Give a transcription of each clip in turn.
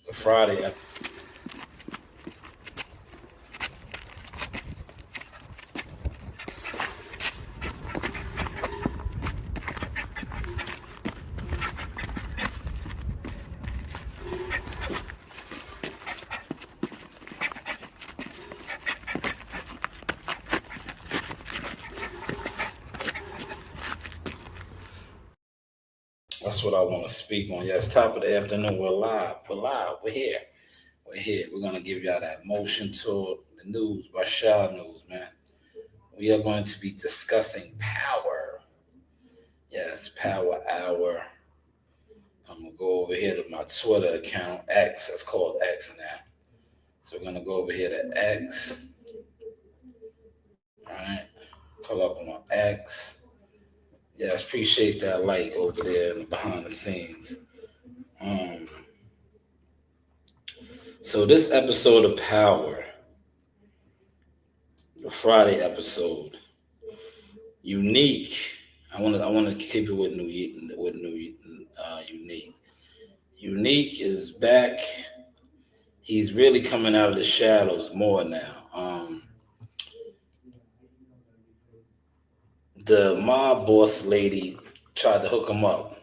the Friday. That's what I want to speak on. Yes, top of the afternoon. We're live. We're live. We're here. We're here. We're gonna give y'all that motion tour, the news by Shanewz, man. We are going to be discussing power. Yes, Power Hour. I'm gonna go over here to my Twitter account, X. It's called X now. So we're gonna go over here to X. All right. Pull up on X. Yes, appreciate that like over there in the behind the scenes. Um, so this episode of Power, the Friday episode, unique. I want to keep it with unique. Unique is back. He's really coming out of the shadows more now. The mob boss lady tried to hook him up.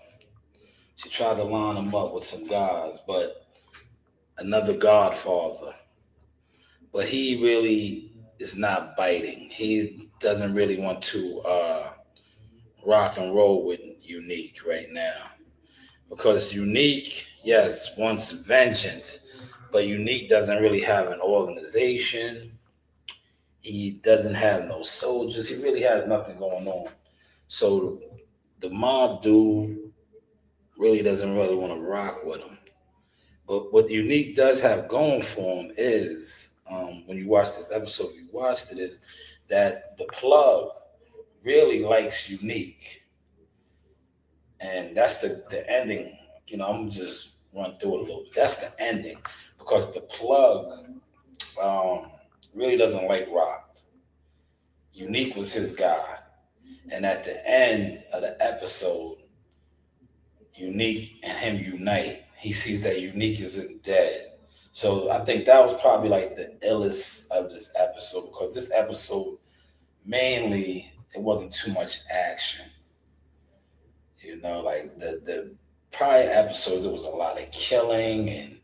She tried to line him up with some guys, but another Godfather. But he really is not biting. He doesn't really want to rock and roll with Unique right now. Because Unique, yes, wants vengeance, but Unique doesn't really have an organization. He doesn't have no soldiers. He really has nothing going on. So the mob dude really doesn't really want to rock with him. But what Unique does have going for him is, when you watch this episode, if you watched it, is that the plug really likes Unique. And that's the ending. I'm just run through it a little bit. That's the ending because the plug um, really doesn't like Rock. Unique was his guy. And at the end of the episode, Unique and him unite. He sees that Unique isn't dead. So I think that was probably like the illest of this episode because this episode mainly it wasn't too much action. Like the prior episodes, there was a lot of killing and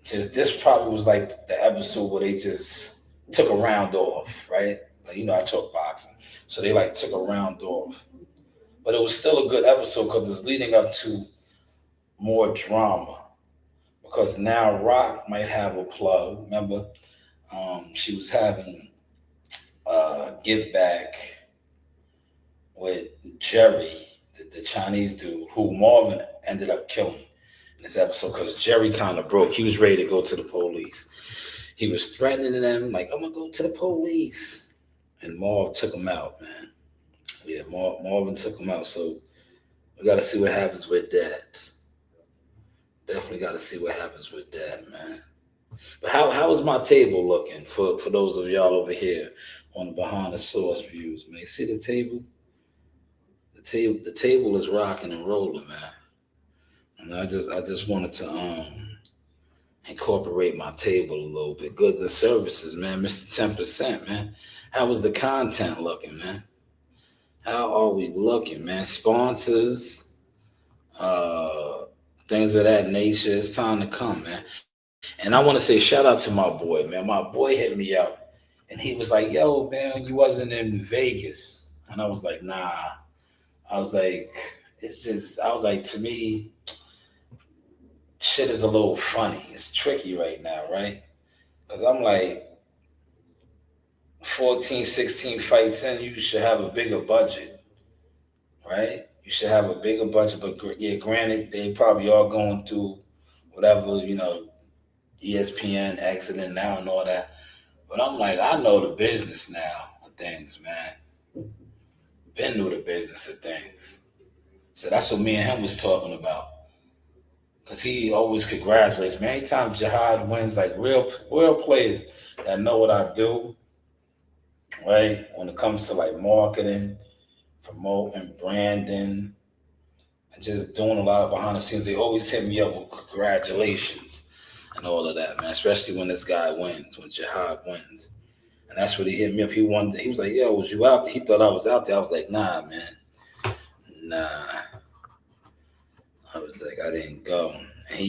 just this probably was like the episode where they just took a round off, right? Like I talk boxing, so they like took a round off, but it was still a good episode because it's leading up to more drama. Because now Rock might have a plug. Remember, she was having give back with Jerry, the Chinese dude, who Marvin ended up killing in this episode because Jerry kind of broke. He was ready to go to the police. He was threatening them, like, I'm going to go to the police. And Marv took him out, man. Yeah, Marvin took him out. So we got to see what happens with that. Definitely got to see what happens with that, man. But how is my table looking for those of y'all over here on the behind the source views, man? See the table? The table is rocking and rolling, man. And I just wanted to incorporate my table a little bit. Goods and services, man. Mr. 10%, man. How was the content looking, man? How are we looking, man? Sponsors, uh, things of that nature. It's time to come, man. And I want to say shout out to my boy, man. My boy hit me up and he was like, yo, man, you wasn't in Vegas. And I was like, nah. I was like, I was like, to me, shit is a little funny. It's tricky right now, right? Because I'm like 14, 16 fights in, you should have a bigger budget, right? You should have a bigger budget. But yeah, granted, they probably are going through whatever, ESPN accident now and all that. But I'm like, I know the business now of things, man. Been through the business of things. So that's what me and him was talking about. Cause he always congratulates me. Anytime Jihad wins, like real players that know what I do, right? When it comes to like marketing, promoting, branding, and just doing a lot of behind the scenes, they always hit me up with congratulations. and all of that, man. Especially when this guy wins, when Jihad wins. And that's what he hit me up. He wanted. He was like, "Yo, was you out there?" He thought I was out there. I was like, "Nah, man, nah." I was like, I didn't go. And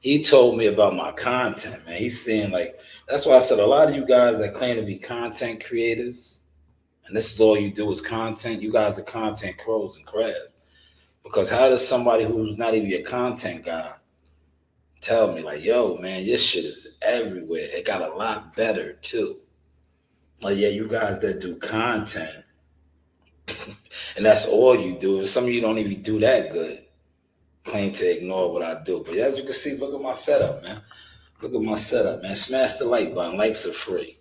he told me about my content, man. He's saying like that's why I said a lot of you guys that claim to be content creators, and this is all you do is content. You guys are content crows and crabs. Because how does somebody who's not even a content guy tell me like, yo, man, this shit is everywhere. It got a lot better too. Like, yeah, you guys that do content, and that's all you do, and some of you don't even do that good. Claim to ignore what I do. But as you can see, look at my setup, man. Look at my setup, man. Smash the like button. Likes are free.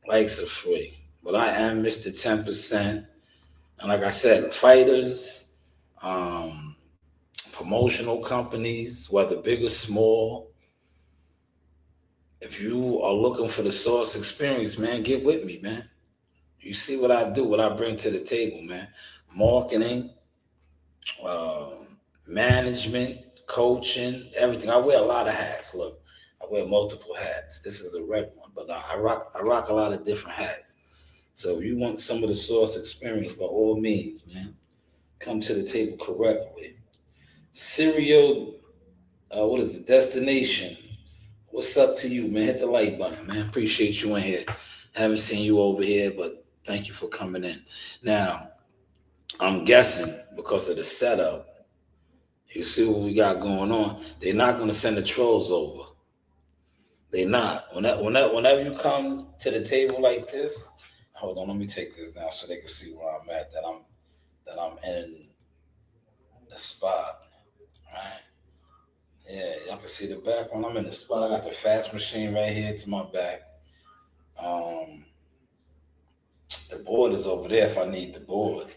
Likes are free. But I am Mr. 10%. And like I said, fighters, promotional companies, whether big or small, if you are looking for the source experience, man, get with me, man. You see what I do, what I bring to the table, man. Marketing, um, management, coaching, everything. I wear a lot of hats. Look, I wear multiple hats. This is a red one, but I rock a lot of different hats. So if you want some of the source experience, by all means, man, come to the table correctly. Serial, what is it? Destination. What's up to you, man? Hit the like button, man. Appreciate you in here. Haven't seen you over here, but thank you for coming in. Now, I'm guessing because of the setup, you see what we got going on. They're not going to send the trolls over. They're not. Whenever you come to the table like this, hold on, let me take this down so they can see where I'm at. That I'm in the spot, right? Yeah, y'all can see the background. I'm in the spot. I got the fax machine right here to my back. Um, the board is over there if I need the board.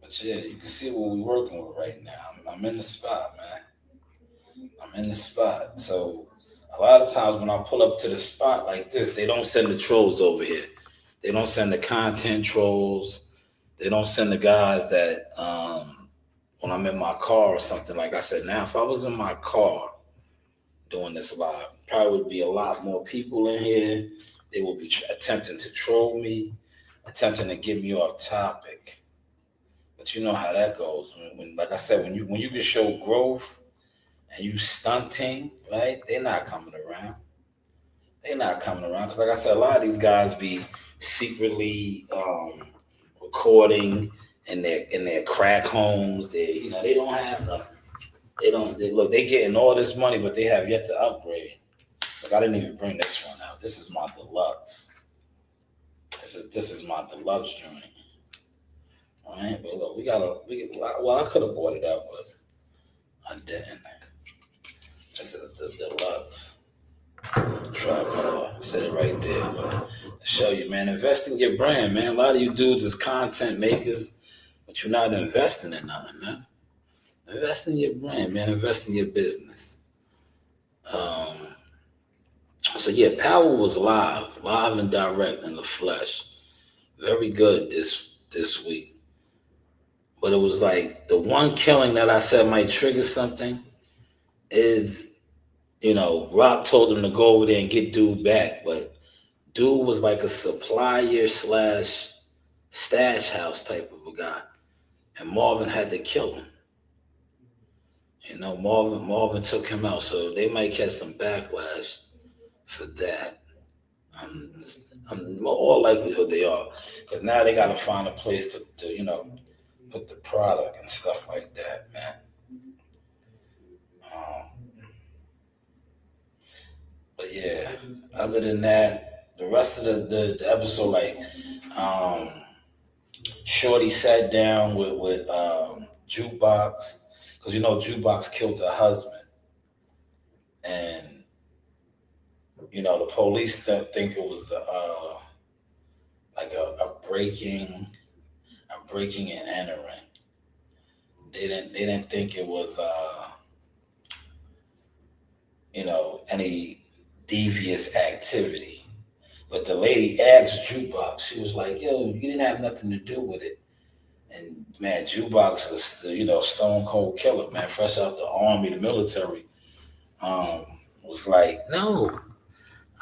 But yeah, you can see what we're working with right now. I'm in the spot, man. I'm in the spot. So a lot of times when I pull up to the spot like this, they don't send the trolls over here. They don't send the content trolls. They don't send the guys that when I'm in my car or something. Like I said, now if I was in my car doing this live, probably would be a lot more people in here. They will be attempting to troll me, attempting to get me off topic. But you know how that goes. When like I said, when you can show growth and you stunting, right? They're not coming around. They're not coming around because, like I said, a lot of these guys be secretly recording in their crack homes. They don't have nothing. They don't. Look, they getting all this money, but they have yet to upgrade. Like I didn't even bring this one out. This is my deluxe. This is my deluxe joint. All right, but look, well, I could have bought it out, but I didn't. This is the deluxe. Tripod. Said it right there. But show you, man. Invest in your brand, man. A lot of you dudes is content makers, but you're not investing in nothing, man. Invest in your brand, man. Invest in your business. Um, so yeah, Power was live and direct in the flesh. Very good this week. But it was like the one killing that I said might trigger something is, Rock told him to go over there and get dude back, but dude was like a supplier slash stash house type of a guy, and Marvin had to kill him. Marvin took him out, so they might catch some backlash for that. I'm more likelihood they are, because now they got to find a place to put the product and stuff like that, man. Um, but yeah, other than that, the rest of the episode, like, um, Shorty sat down with Jukebox, because Jukebox killed her husband, and the police think it was the like a breaking and entering. They didn't think it was any devious activity. But the lady asked Jukebox, she was like, "Yo, you didn't have nothing to do with it." And man, Jukebox is stone cold killer, man, fresh out the army, the military. um, was like, no,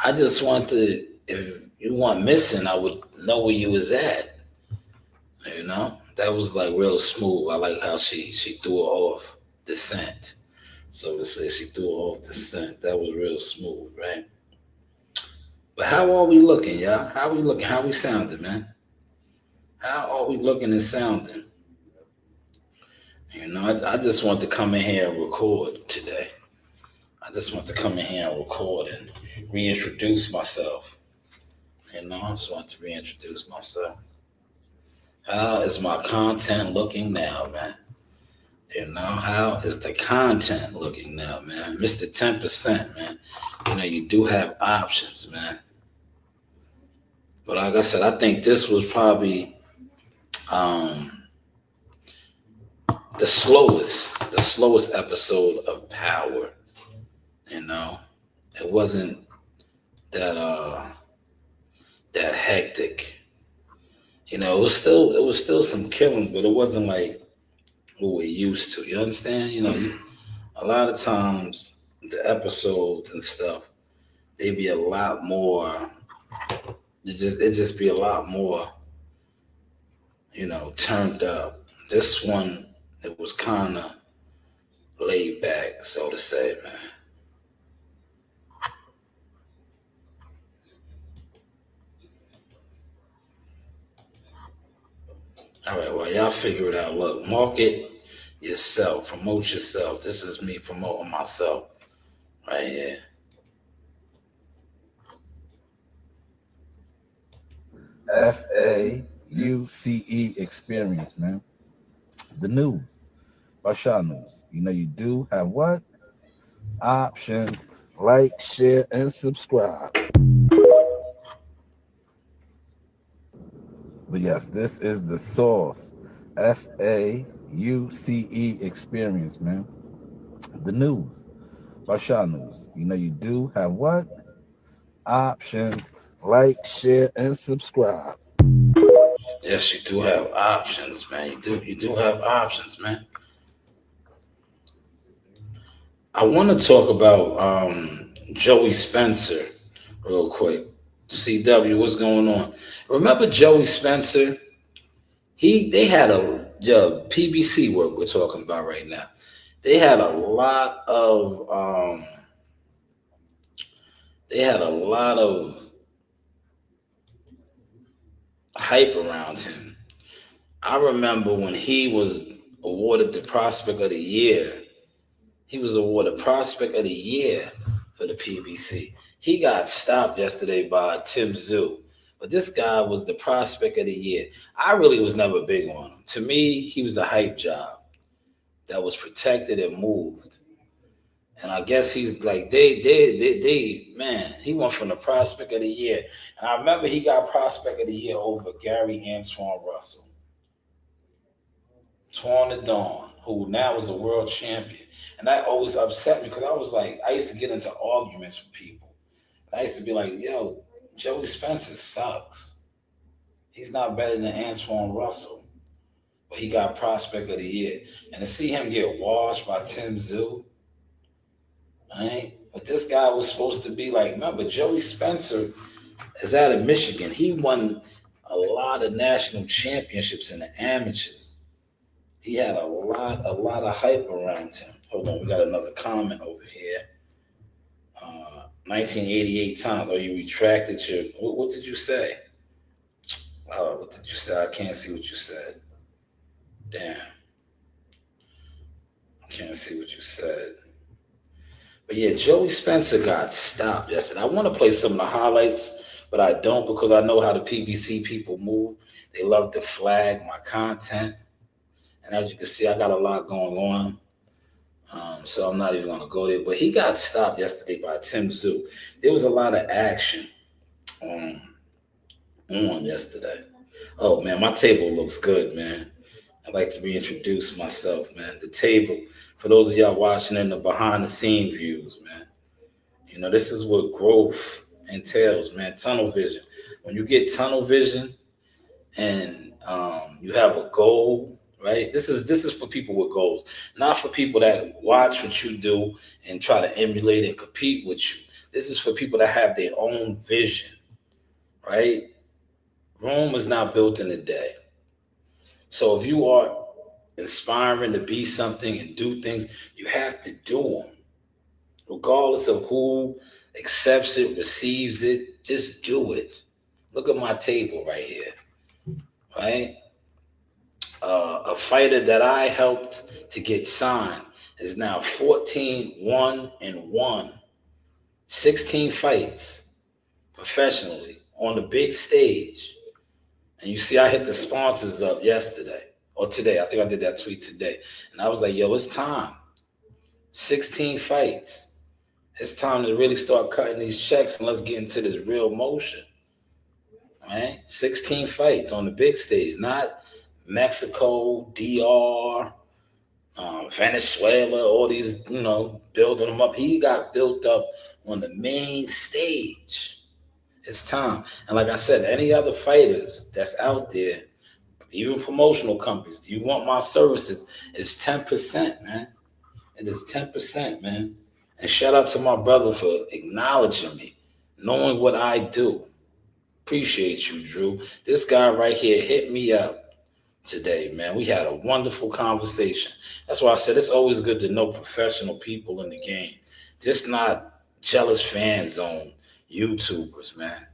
I just want to. If you want missing, I would know where you was at. You know, that was like real smooth. I like how she threw it off the scent. So to say, she threw it off the scent. That was real smooth, right? But how are we looking, y'all? How we looking? How we sounding, man? How are we looking and sounding? You know, I just want to come in here and record today. I just want to come in here and record and reintroduce myself. You know, I just want to reintroduce myself. How is my content looking now, man? You know, how is the content looking now, man? Mr. 10%, man. You know, you do have options, man. But like I said, I think this was probably um, the slowest episode of Power. You know, it wasn't that that hectic. You know, it was still some killings, but it wasn't like what we're used to. You understand? You know, a lot of times the episodes and stuff they be a lot more. It just be a lot more. You know, turned up. This one it was kind of laid back, so to say, man. All right, well, y'all figure it out. Look, market yourself, promote yourself. This is me promoting myself right here. SAUCE experience, man. The news by Shanewz. You know, you do have what? Options. Like, share, and subscribe. But yes, this is the source. SAUCE experience, man. The news by Shanewz. You know, you do have what? Options. Like, share, and subscribe. Yes, you do have options, man. You do have options, man. I want to talk about Joey Spencer real quick. CW, what's going on? Remember Joey Spencer? They had a PBC work we're talking about right now. They had a lot of they had a lot of hype around him. I remember when he was awarded the Prospect of the Year. He was awarded Prospect of the Year for the PBC. He got stopped yesterday by Tim Zoo. But this guy was the Prospect of the Year. I really was never big on him. To me, he was a hype job that was protected and moved. And I guess he's like they man, he went from the Prospect of the Year. And I remember he got Prospect of the Year over Gary Antoine Russell. Torn the Dawn, who now is a world champion. And that always upset me because I was like, I used to get into arguments with people. And I used to be like, yo, Joey Spencer sucks. He's not better than Antoine Russell. But he got Prospect of the Year. And to see him get washed by Tim Zoo, right? But this guy was supposed to be like, remember, Joey Spencer is out of Michigan. He won a lot of national championships in the amateurs. He had a lot of hype around him. Hold on, we got another comment over here. 1988 times. Oh, you retracted your. What did you say? What did you say? I can't see what you said. Damn, I can't see what you said. But yeah, Joey Spencer got stopped yesterday. I want to play some of the highlights, but I don't because I know how the PBC people move. They love to flag my content. And as you can see, I got a lot going on. So I'm not even going to go there. But he got stopped yesterday by Tim Zoo. There was a lot of action um, on yesterday. Oh, man, my table looks good, man. I'd like to reintroduce myself, man. The table, for those of y'all watching in the behind the scene views, man. You know, this is what growth entails, man. Tunnel vision. When you get tunnel vision and you have a goal, right? This is for people with goals, not for people that watch what you do and try to emulate and compete with you. This is for people that have their own vision, right? Rome was not built in a day. So if you are inspiring to be something and do things, you have to do them, regardless of who accepts it, receives it. Just do it. Look at my table right here, right? A fighter that I helped to get signed is now 14-1-1, 16 fights professionally on the big stage. And you see, I hit the sponsors up yesterday or today. I think I did that tweet today. And I was like, yo, it's time. 16 fights. It's time to really start cutting these checks and let's get into this real motion. Right? 16 fights on the big stage, not Mexico, DR, Venezuela, all these, building them up. He got built up on the main stage. It's time. And like I said, any other fighters that's out there, even promotional companies, do you want my services? It's 10%, man. It is 10%, man. And shout out to my brother for acknowledging me, knowing what I do. Appreciate you, Drew. This guy right here hit me up today, man. We had a wonderful conversation. That's why I said it's always good to know professional people in the game, just not jealous fans on YouTubers, man.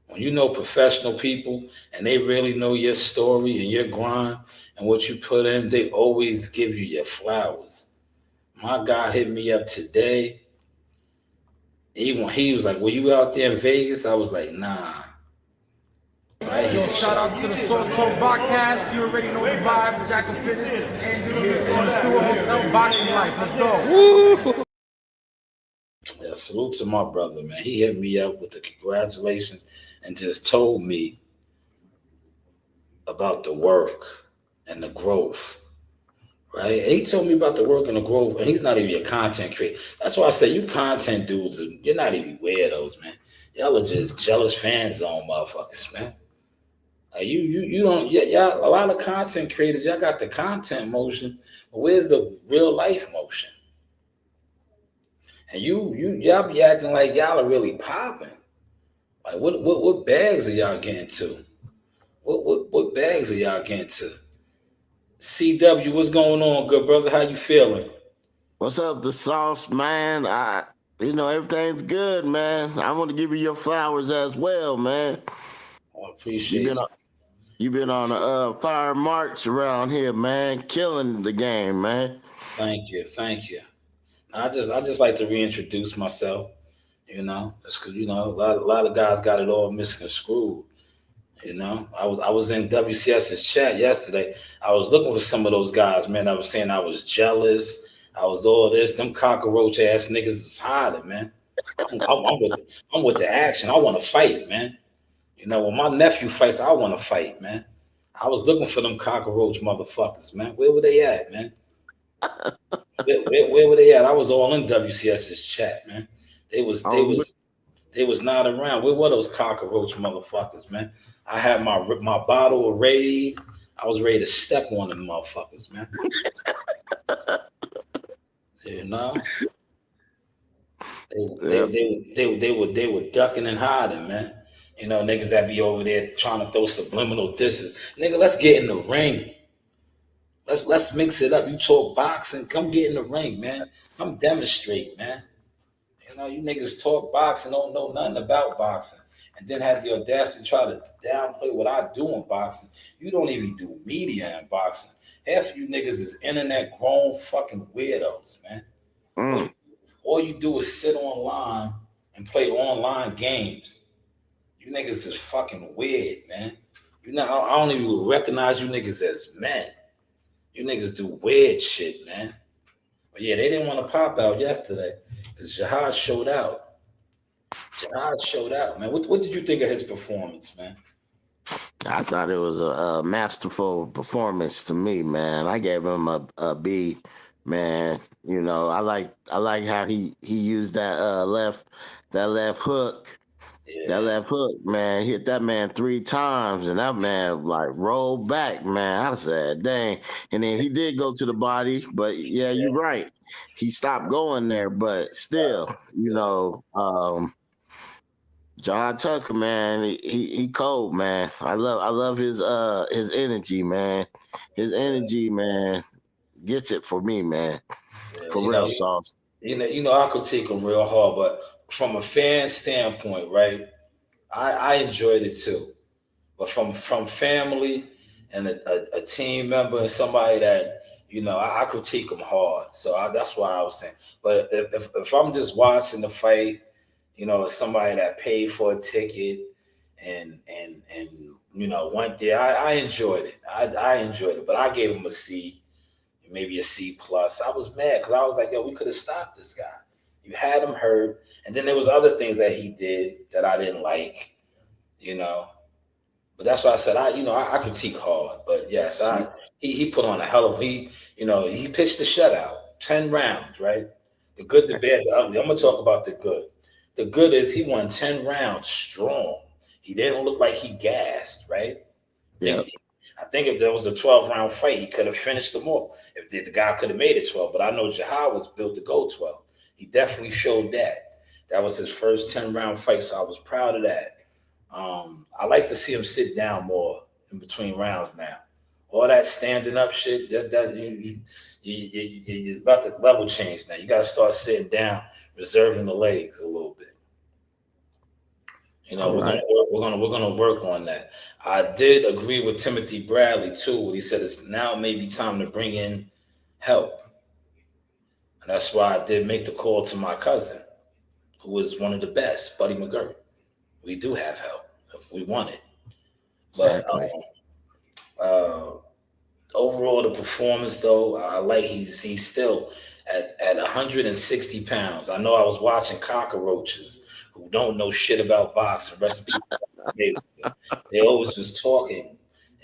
When you know professional people and they really know your story and your grind and what you put in, they always give you your flowers. My guy hit me up today. He was like, "Were you out there in Vegas?" I was like, "Nah." Right Yo, here. shout out to the Source Talk podcast. You already know the vibe. Jack and Fitness. This is Andrew in the Stewart Hotel Boxing Life. Let's go. Yeah, salute to my brother, man. He hit me up with the congratulations and just told me about the work and the growth. Right? He told me about the work and the growth, and he's not even a content creator. That's why I say you content dudes, you're not even weirdos, man. Y'all are just jealous fans on motherfuckers, man. Like you don't y'all a lot of content creators, y'all got the content motion, but where's the real life motion? And y'all be acting like y'all are really popping. Like what bags are y'all getting to? What bags are y'all getting to? CW, what's going on, good brother? How you feeling? What's up, the sauce, man? Everything's good, man. I want to give you your flowers as well, man. I You've appreciate been you. on, you've been on a fire march around here, man. Killing the game, man. Thank you. I just like to reintroduce myself. It's because a lot of guys got it all misconstrued. I was in WCS's chat yesterday. I was looking for some of those guys, man. I was saying I was jealous. I was all this. Them cockroach ass niggas was hiding, man. I'm with the action. I want to fight, man. When my nephew fights, I want to fight, man. I was looking for them cockroach motherfuckers, man. Where were they at, man? Where were they at? I was all in WCS's chat, man. They was I they was, was they was not around. Where were those cockroach motherfuckers, man? I had my bottle of Raid. I was ready to step on them motherfuckers, man. You know, yeah. they were ducking and hiding, man. Niggas that be over there trying to throw subliminal disses. Nigga, let's get in the ring. Let's mix it up. You talk boxing, come get in the ring, man. Come demonstrate, man. You niggas talk boxing, don't know nothing about boxing, and then have the audacity to try to downplay what I do in boxing. You don't even do media in boxing. Half of you niggas is internet grown fucking weirdos, man. All you, Mm. all you do is sit online and play online games. You niggas is fucking weird, man. I don't even recognize you niggas as men. You niggas do weird shit, man. But yeah, they didn't want to pop out yesterday because Jihad showed out. Jihad showed out, man. What did you think of his performance, man? I thought it was a masterful performance to me, man. I gave him a B, man. I like how he used that left hook. Yeah, That left hook, man, hit that man 3 times, and that man like rolled back, man. I said, dang. And then he did go to the body, but yeah, yeah, you're right. He stopped going there, but still, yeah. John Tucker, man, he cold, man. I love his energy, man. His energy, man, gets it for me, man. Yeah. For real, Sauce. I critique him real hard, but from a fan standpoint, right? I enjoyed it too. But from family and a team member and somebody that I critique them hard. So that's why I was saying. But if I'm just watching the fight, as somebody that paid for a ticket and went there, I enjoyed it. I enjoyed it, but I gave him a C, maybe a C plus. I was mad because I was like, yo, we could have stopped this guy. You had him hurt, and then there was other things that he did that I didn't like, you know. But that's why I said I critique hard. But yes, See, he put on a hell of he pitched the shutout, 10 rounds, right? The good, the bad, the ugly. I'm gonna talk about the good. The good is he won 10 rounds strong. He didn't look like he gassed, right? I yep, think I think if there was a 12-round fight, he could have finished them all. If the guy could have made it 12, but I know Jahad was built to go 12. He definitely showed that. That was his first 10-round fight, so I was proud of that. I like to see him sit down more in between rounds now. All that standing up shit, you're about to level change now. You got to start sitting down, reserving the legs a little bit. all We're gonna right. work, we're gonna work on that. I did agree with Timothy Bradley too. When he said it's now maybe time to bring in help, and that's why I did make the call to my cousin, who is one of the best, Buddy McGirt. We do have help if we want it, but Exactly. uh, overall the performance though, I like he's still at 160 pounds. I know I was watching cockroaches who don't know shit about boxing. Rest in peace. They always was talking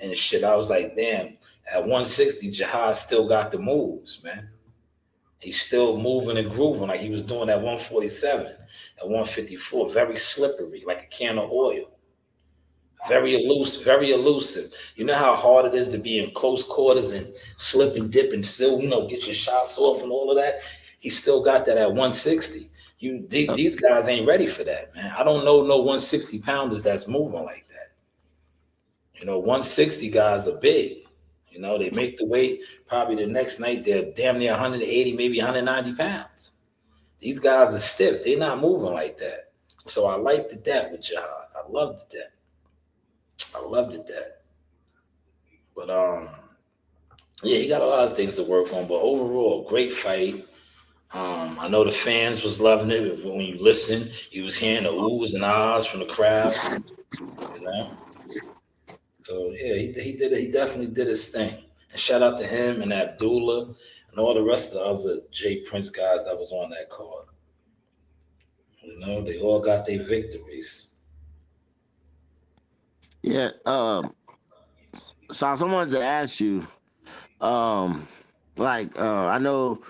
and shit. I was like, damn, at 160, Jihad still got the moves, man. He's still moving and grooving like he was doing at 147, at 154. Very slippery, like a can of oil. Very elusive, very elusive. You know how hard it is to be in close quarters and slip and dip and still, get your shots off and all of that. He still got that at 160. Yep. These guys ain't ready for that, man. I don't know no 160 pounders that's moving like that. 160 guys are big. They make the weight. Probably the next night they're damn near 180, maybe 190 pounds. These guys are stiff. They're not moving like that. So I liked that with Jihad. I loved that. I loved that. But yeah, he got a lot of things to work on. But overall, great fight. I know the fans was loving it. When you listen, you was hearing the oohs and ahs from the crowd. You know. So yeah, he did it. He definitely did his thing. And shout out to him and Abdullah and all the rest of the other Jay Prince guys that was on that card. They all got their victories. Yeah. So I wanted to ask you, I know,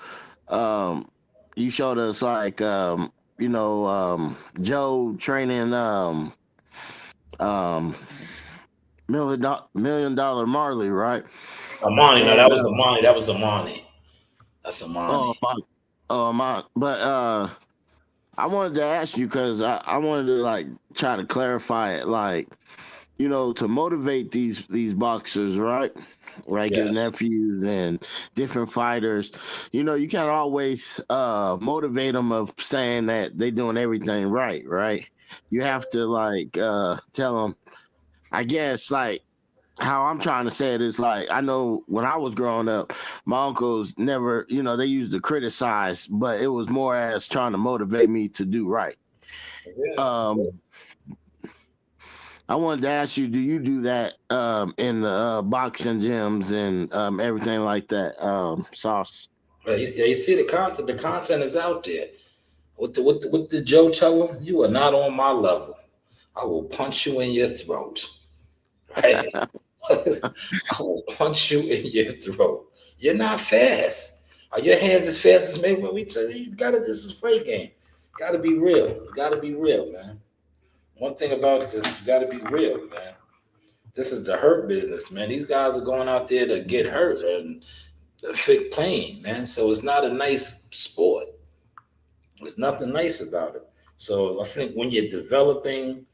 you showed us Joe training, um, million dollar Marley, right? Amani, no, that And was Amani. That was Amani. That's oh Amani. my, but I wanted to ask you because I wanted to try to clarify it, to motivate these boxers, right? Like Yeah. your nephews and different fighters, you can't always motivate them of saying that they doing everything right, right? You have to tell them, I guess, how I'm trying to say it is I know when I was growing up, my uncles never, they used to criticize, but it was more as trying to motivate me to do right. Yeah. Um, I wanted to ask you, do you do that in the boxing gyms and everything like that? Sauce. You see the content. The content is out there. What did Joe tell him? You are not on my level. I will punch you in your throat. Right? I will punch you in your throat. You're not fast. Are your hands as fast as Mayweather? We tell you, this is a fight game. Gotta be real. You gotta be real, man. One thing about this, you got to be real, man. This is the hurt business, man. These guys are going out there to get hurt and fake playing, man. So it's not a nice sport. There's nothing nice about it. So I think when you're developing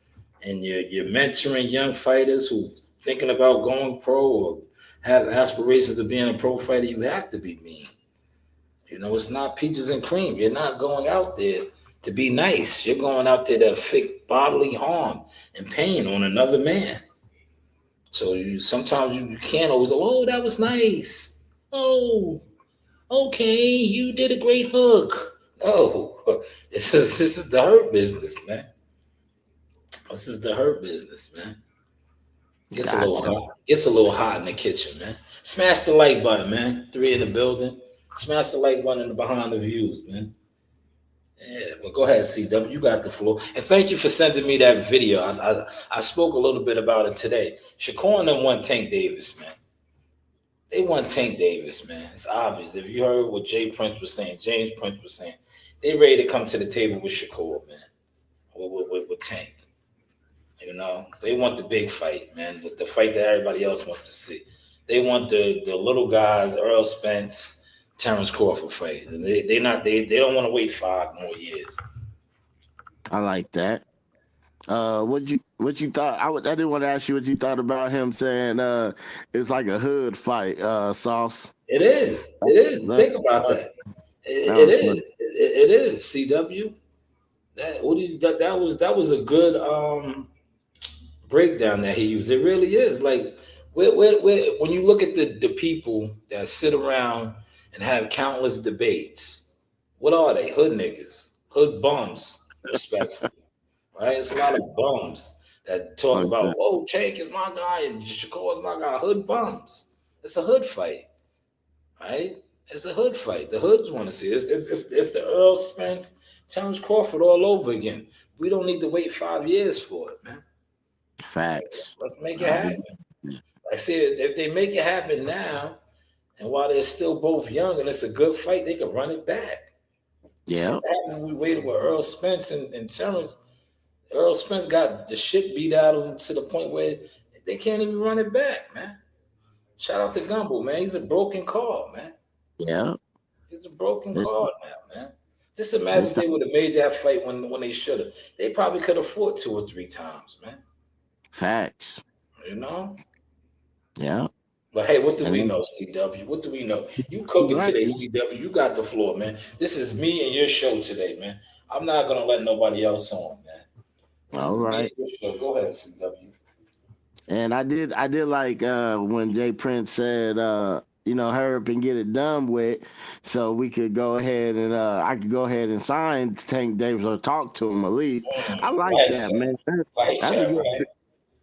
and you're mentoring young fighters who thinking about going pro or have aspirations of being a pro fighter, you have to be mean. You know, it's not peaches and cream. You're not going out there to be nice. You're going out there to inflict bodily harm and pain on another man. So sometimes you can't always, oh, that was nice. Oh, okay, you did a great hook. Oh, this is the hurt business, man. This is the hurt business, man. Gets a little hot. Gets a little hot in the kitchen, man. Smash the like button, man. 3 in the building. Smash the like button in the behind the views, man. Yeah, well, go ahead, CW. You got the floor. And thank you for sending me that video. I spoke a little bit about it today. Shakur and them won Tank Davis, man. They won Tank Davis, man. It's obvious. If you heard what James Prince was saying, they ready to come to the table with Shakur, man. With Tank. You know, they want the big fight, man. With the fight that everybody else wants to see. They want the little guys, Earl Spence, Terrence Crawford fight. And they don't want to wait 5 more years. I like that. What you thought? I didn't want to ask you what you thought about him saying it's like a hood fight, Sauce. It is. Think about that. It is. CW. That was a good breakdown that he used. It really is. Like when you look at the people that sit around and have countless debates, what are they? Hood niggas, hood bums, respectfully. Right? It's a lot of bums that talk about, oh, Tank is my guy and Shakur is my guy. Hood bums. It's a hood fight. Right? It's a hood fight. The hoods want to see it. It's the Earl Spence, Terrence Crawford all over again. We don't need to wait 5 years for it, man. Facts. Let's make it happen. I said, if they make it happen now, and while they're still both young and it's a good fight, they can run it back. Yeah. We waited with Earl Spence and Terrence. Earl Spence got the shit beat out of him to the point where they can't even run it back, man. Shout out to Gumbo, man. He's a broken card, man. Yeah. He's a broken card now, man. Just imagine if they would have made that fight when they should have. They probably could have fought 2 or 3 times, man. Facts. You know? Yeah. But hey, what do we know, CW? What do we know? You cooking today, CW. You got the floor, man. This is me and your show today, man. I'm not going to let nobody else on, man. All right. Go ahead, CW. And I did like when Jay Prince said, hurry up and get it done with, so we could go ahead and I could go ahead and sign Tank Davis or talk to him at least. I like that, man.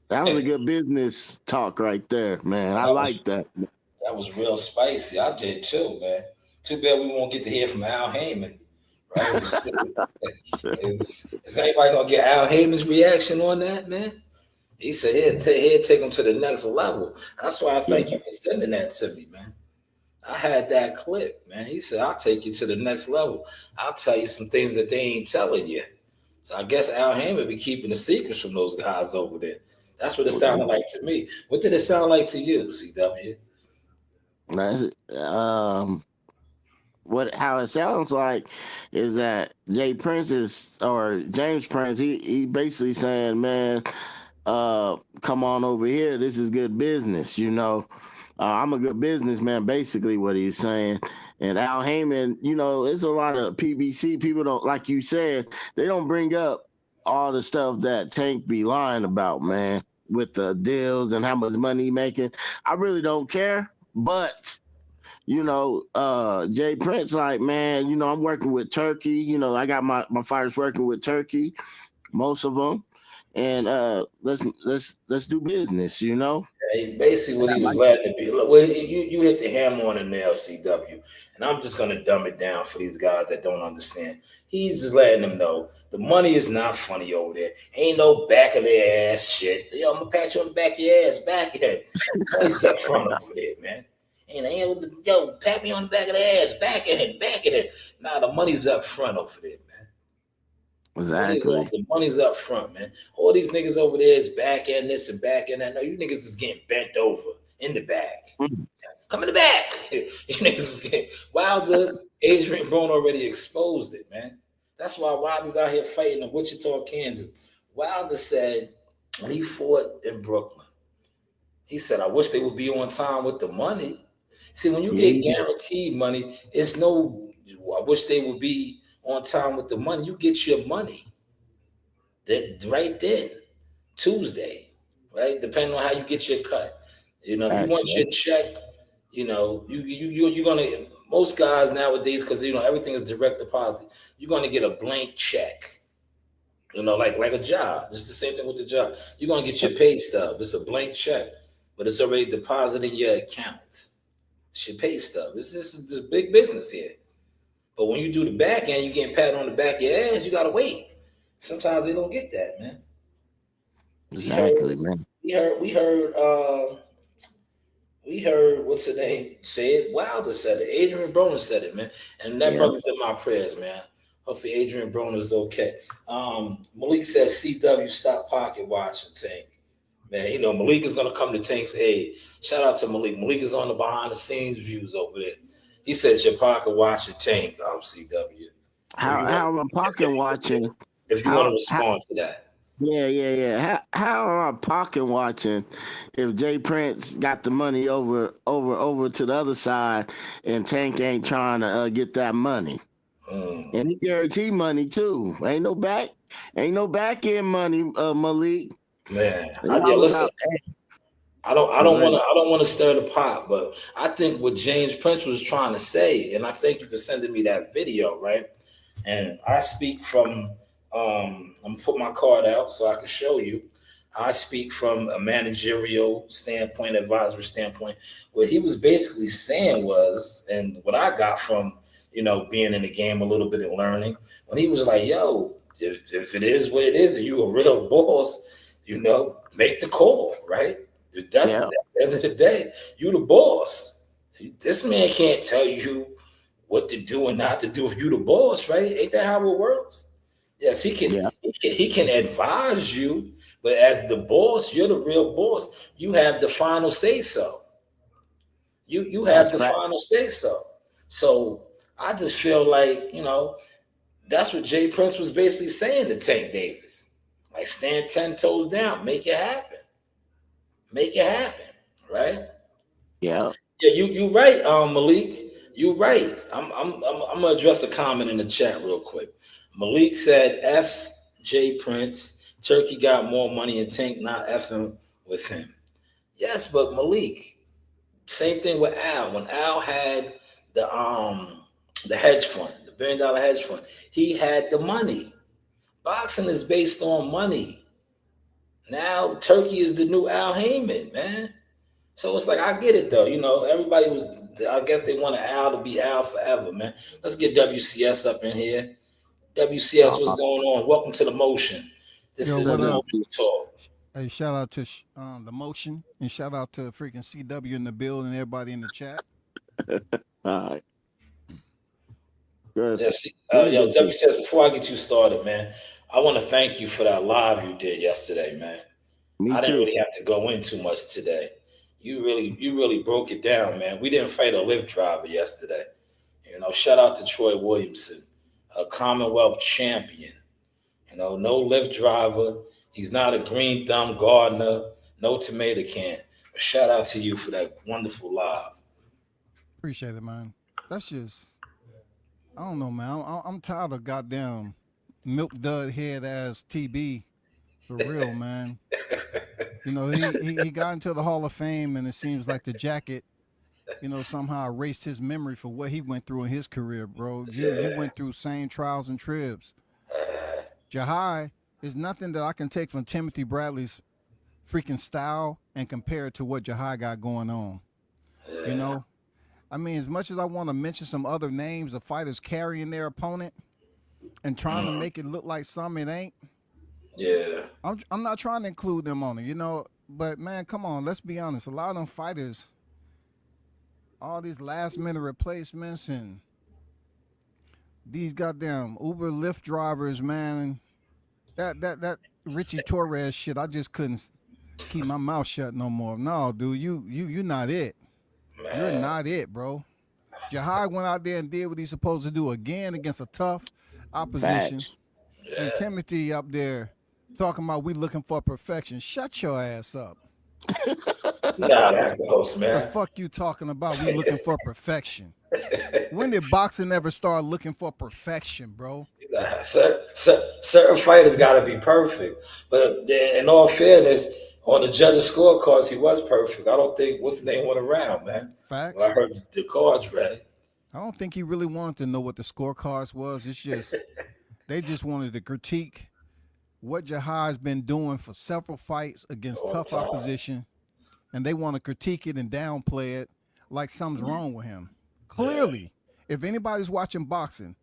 That was a good business talk right there, man. I like that. That was real spicy. I did too, man. Too bad we won't get to hear from Al Heyman. Right? Is anybody gonna get Al Heyman's reaction on that, man? He said he'd take him to the next level. That's why I thank you for sending that to me, man. I had that clip, man. He said, I'll take you to the next level. I'll tell you some things that they ain't telling you. So I guess Al Heyman be keeping the secrets from those guys over there. That's what it sounded like to me. What did it sound like to you, CW? How it sounds like is that James Prince, he basically saying, man, come on over here. This is good business, I'm a good businessman, basically what he's saying. And Al Heyman, it's a lot of PBC. People don't, like you said, they don't bring up all the stuff that Tank be lying about, man, with the deals and how much money he making. I really don't care. But, Jay Prince, like, man, I'm working with Turkey. I got my fighters working with Turkey, most of them. And let's do business, Hey, basically what he was glad to be. Well, you hit the hammer on the nail, CW. And I'm just gonna dumb it down for these guys that don't understand. He's just letting them know the money is not funny over there. Ain't no back of their ass shit. Yo, I'm gonna pat you on the back of your ass, back here. Money's up front over there, man. Yo, pat me on the back of the ass, back at it. Nah, the money's up front over there, man. Exactly. The money's up front, man. All these niggas over there is back end this and back end that. No, you niggas is getting bent over in the back. Mm. Come in the back. You niggas is getting Wilder, Adrian Broner already exposed it, man. That's why Wilder's out here fighting in Wichita, Kansas. Wilder said when he fought in Brooklyn, he said, I wish they would be on time with the money. See, when you Yeah, get he did. guaranteed money, it's no, I wish they would be on time with the money. You get your money that right then, Tuesday, right? Depending on how you get your cut. You know, if you want Actually, your check, you know, you're gonna most guys nowadays, because you know everything is direct deposit, you're gonna get a blank check. You know, like a job. It's the same thing with the job. You're gonna get your pay stub. It's a blank check, but it's already deposited in your account. It's your pay stub. This is a big business here. But when you do the back end, you getting patted on the back of your ass. You gotta wait. Sometimes they don't get that, man. We heard, exactly, man. we heard. What's the name? Say it. Wilder said it. Adrian Broner said it, man. And that Yeah. brother's in my prayers, man. Hopefully, Adrian Broner's okay. Malik says, "CW, stop pocket watching, Tank." Man, you know Malik is gonna come to Tank's aid. Shout out to Malik. Malik is on the behind the scenes views over there. He says, "Your pocket watching, Tank." CW. If you want, How am I pocket watching? if you want to How respond to that. yeah. How am I pocket watching if Jay Prince got the money over to the other side and Tank ain't trying to get that money? Mm. And he guarantee money too. Ain't no back end money, Malik. Man, yeah. Y'all Listen, about I go don't want ahead. to stir the pot, but I think what James Prince was trying to say, and I thank you for sending me that video, right? And I speak from I'm gonna put my card out so I can show you. I speak from a managerial standpoint, advisory standpoint. What he was basically saying was, and what I got from being in the game a little bit and learning, when he was like, "Yo, if it is what it is, and you a real boss, make the call, right? That's at Yeah, the end of the day, you the boss. This man can't tell you what to do and not to do if you the boss, right? Ain't that how it works? Yes, he can. yeah, He can advise you, but as the boss, you're the real boss. You have the final say so. You have that's the fact. final say so. So I just feel like that's what Jay Prince was basically saying to Tank Davis. Like stand 10 toes down, make it happen, right? Yeah, Yeah, you right, Malik. You right. I'm gonna address a comment in the chat real quick. Malik said, "F J Prince, Turkey got more money in Tank, not effing with him." Yes, but Malik, same thing with Al. When Al had the hedge fund, the $1 billion hedge fund, he had the money. Boxing is based on money. Now Turkey is the new Al Heyman, man. So it's like I get it though. Everybody was. I guess they want Al to be Al forever, man. Let's get WCS up in here. WCS, what's uh, going on? Welcome to the motion. This Yo, is what the up? Motion Talk. Hey, shout out to the motion, and shout out to freaking CW in the building, and everybody in the chat. all right. Good. Yes, Let me yo, get this. WCS. Before I get you started, man, I want to thank you for that live you did yesterday, man. Me I didn't too. really have to go in too much today. You really broke it down, man. We didn't fight a Lyft driver yesterday. Shout out to Troy Williamson, a Commonwealth champion. No Lyft driver. He's not a green thumb gardener, no tomato can. But shout out to you for that wonderful live. Appreciate it, man. That's just, I don't know, man. I'm tired of goddamn milk dud head ass TB for real, man. He got into the Hall of Fame, and it seems like the jacket, somehow erased his memory for what he went through in his career, bro. You went through same trials and tribs. Jahai is nothing that I can take from Timothy Bradley's freaking style and compare it to what Jahai got going on. You know, I mean, as much as I want to mention some other names of fighters carrying their opponent and trying to make it look like something it ain't, Yeah. I'm not trying to include them on it, But man, come on, let's be honest. A lot of them fighters, all these last minute replacements and these goddamn Uber Lyft drivers, man. That Richie Torres shit, I just couldn't keep my mouth shut no more. No, dude, you're not it. You're Man, not it, bro. Jahai went out there and did what he's supposed to do again against a tough opposition. Facts. And yeah. Timothy up there talking about we looking for perfection. Shut your ass up. You know how that goes, The man. fuck you talking about? We looking for perfection. When did boxing ever start looking for perfection, bro? Certain fighters got to be perfect. But in all fairness, on the judges' scorecards, he was perfect. I don't think what's his name went around, man. When I Facts. heard the cards read. I don't think he really wanted to know what the scorecards was. It's just they just wanted to critique what Jahai's been doing for several fights against All the tough time. opposition, and they want to critique it and downplay it like something's wrong with him. Yeah. Clearly, if anybody's watching boxing,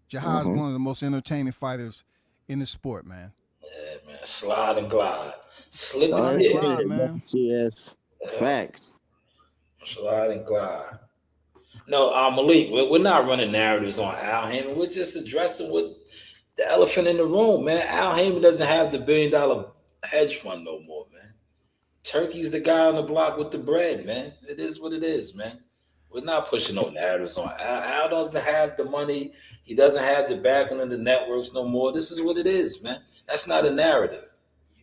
Jahai is Mhm. one of the most entertaining fighters in the sport, man. Yeah, man. Slide and glide. Slip Slide and and dip. glide, man. Yes. Yeah. Facts. Slide and glide. No, Malik, we're not running narratives on Al Heyman. We're just addressing what the elephant in the room, man. Al Heyman doesn't have the $1 billion hedge fund no more, man. Turkey's the guy on the block with the bread, man. It is what it is, man. We're not pushing no narratives on Al. Al doesn't have the money. He doesn't have the backing of the networks no more. This is what it is, man. That's not a narrative.